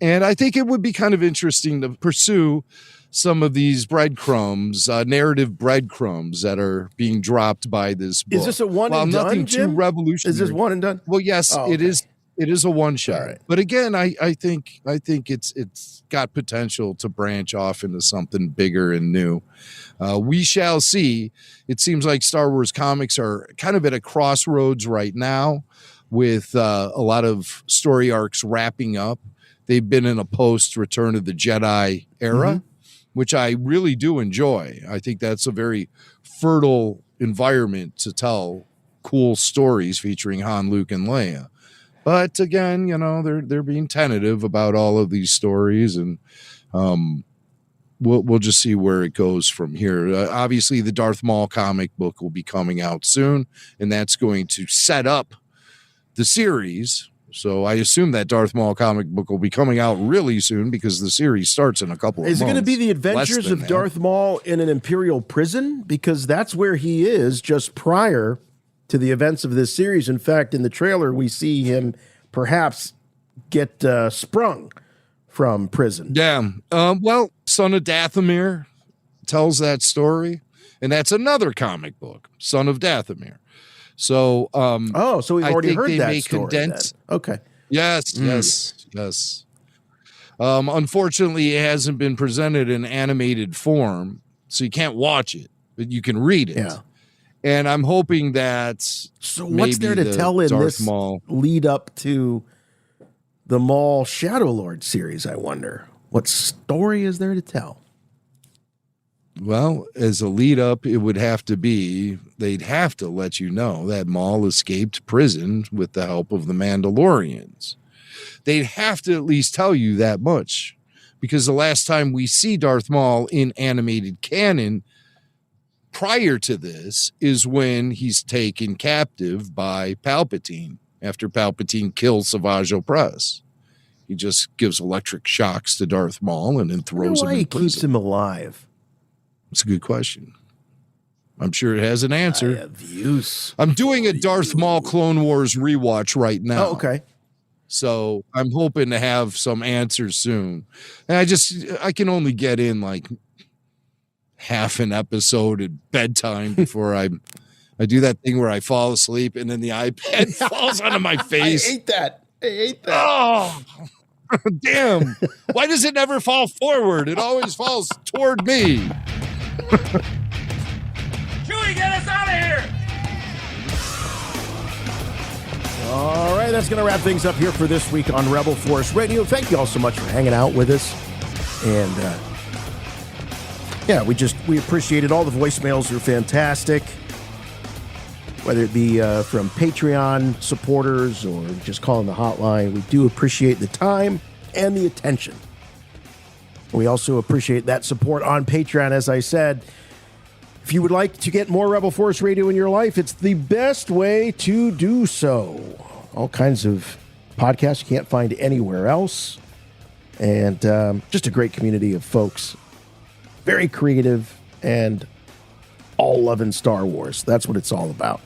And I think it would be kind of interesting to pursue some of these breadcrumbs, narrative breadcrumbs that are being dropped by this book. Is this a one and done, nothing Jim? too revolutionary. Is this one and done? Well, yes, it is. It is a one shot, right. But again, I think it's got potential to branch off into something bigger and new. We shall see. It seems like Star Wars comics are kind of at a crossroads right now, with a lot of story arcs wrapping up. They've been in a post Return of the Jedi era, which I really do enjoy. I think that's a very fertile environment to tell cool stories featuring Han, Luke, and Leia. But again, they're being tentative about all of these stories, and we'll just see where it goes from here. Obviously, the Darth Maul comic book will be coming out soon, and that's going to set up the series. So I assume that Darth Maul comic book will be coming out really soon because the series starts in a couple of months. Is it going to be the adventures of Darth Maul in an Imperial prison? Because that's where he is just prior to the events of this series. In fact, in the trailer, we see him perhaps get sprung from prison. Yeah. Well, Son of Dathomir tells that story, and that's another comic book, Son of Dathomir. So, so we've already heard that story. Condense. Okay. Yes. Unfortunately, it hasn't been presented in animated form, so you can't watch it, but you can read it. Yeah. And I'm hoping that. So what's there to tell in this lead up to the Maul Shadow Lord series? I wonder What story is there to tell? Well, as a lead up, it would have to be, they'd have to let you know that Maul escaped prison with the help of the Mandalorians. They'd have to at least tell you that much, because the last time we see Darth Maul in animated canon prior to this is when he's taken captive by Palpatine after Palpatine kills Savage Opress. He just gives electric shocks to Darth Maul and then throws him in prison. Keeps him alive. It's a good question. I'm sure it has an answer. I have views. I'm doing a Darth Maul Clone Wars rewatch right now. Oh, okay. So I'm hoping to have some answers soon. And I can only get in like half an episode at bedtime before I do that thing where I fall asleep and then the iPad falls onto my face. I hate that. Oh, damn. Why does it never fall forward? It always falls toward me. Chewie, get us out of here! All right, that's going to wrap things up here for this week on Rebel Force Radio. Thank you all so much for hanging out with us. And, we appreciate it. All the voicemails are fantastic. Whether it be from Patreon supporters or just calling the hotline, we do appreciate the time and the attention. We also appreciate that support on Patreon, as I said. If you would like to get more Rebel Force Radio in your life, it's the best way to do so. All kinds of podcasts you can't find anywhere else. And just a great community of folks. Very creative and all loving Star Wars. That's what it's all about.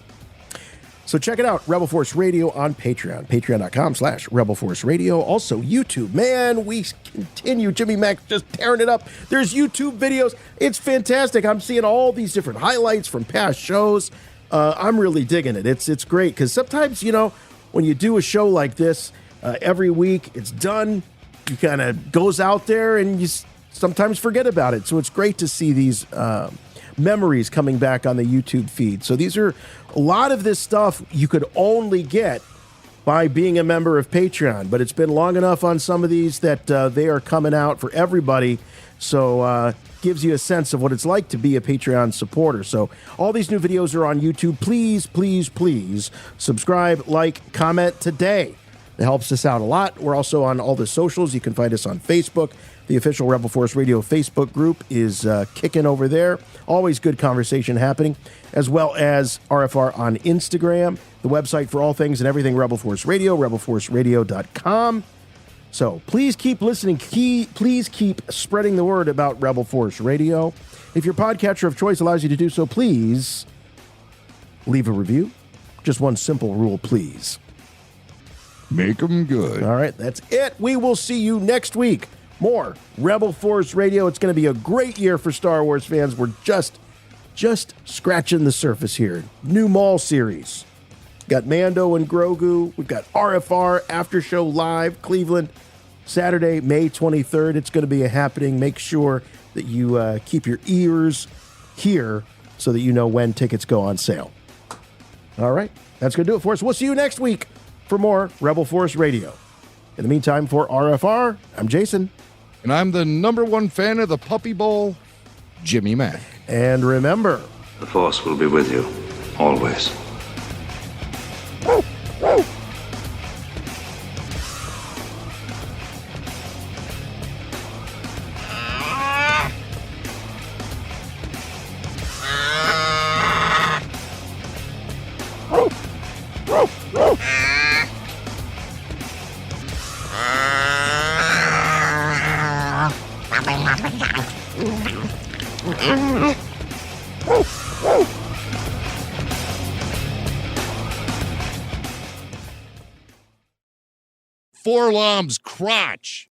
So check it out, Rebel Force Radio on Patreon, patreon.com/Rebel Force Radio. Also YouTube. Man, we continue. Jimmy Mac just tearing it up. There's YouTube videos. It's fantastic. I'm seeing all these different highlights from past shows. I'm really digging it. It's great because sometimes, when you do a show like this every week, it's done. You kind of goes out there and you sometimes forget about it. So it's great to see these memories coming back on the YouTube feed. So these are a lot of this stuff you could only get by being a member of Patreon, but it's been long enough on some of these that they are coming out for everybody. So gives you a sense of what it's like to be a Patreon supporter. So all these new videos are on YouTube. Please, please, please subscribe, like, comment today. It helps us out a lot. We're also on all the socials. You can find us on Facebook. The official Rebel Force Radio Facebook group is kicking over there. Always good conversation happening, as well as RFR on Instagram, the website for all things and everything Rebel Force Radio, rebelforceradio.com. So please keep listening. Please keep spreading the word about Rebel Force Radio. If your podcatcher of choice allows you to do so, please leave a review. Just one simple rule, please. Make them good. All right, that's it. We will see you next week. More Rebel Force Radio. It's going to be a great year for Star Wars fans. We're just scratching the surface here. New Maul series. Got Mando and Grogu. We've got RFR After Show Live, Cleveland, Saturday, May 23rd. It's going to be a happening. Make sure that you keep your ears here so that you know when tickets go on sale. All right, that's going to do it for us. We'll see you next week for more Rebel Force Radio. In the meantime, for RFR, I'm Jason. And I'm the #1 fan of the Puppy Bowl, Jimmy Mac. And remember, the Force will be with you, always. Forlom's crotch.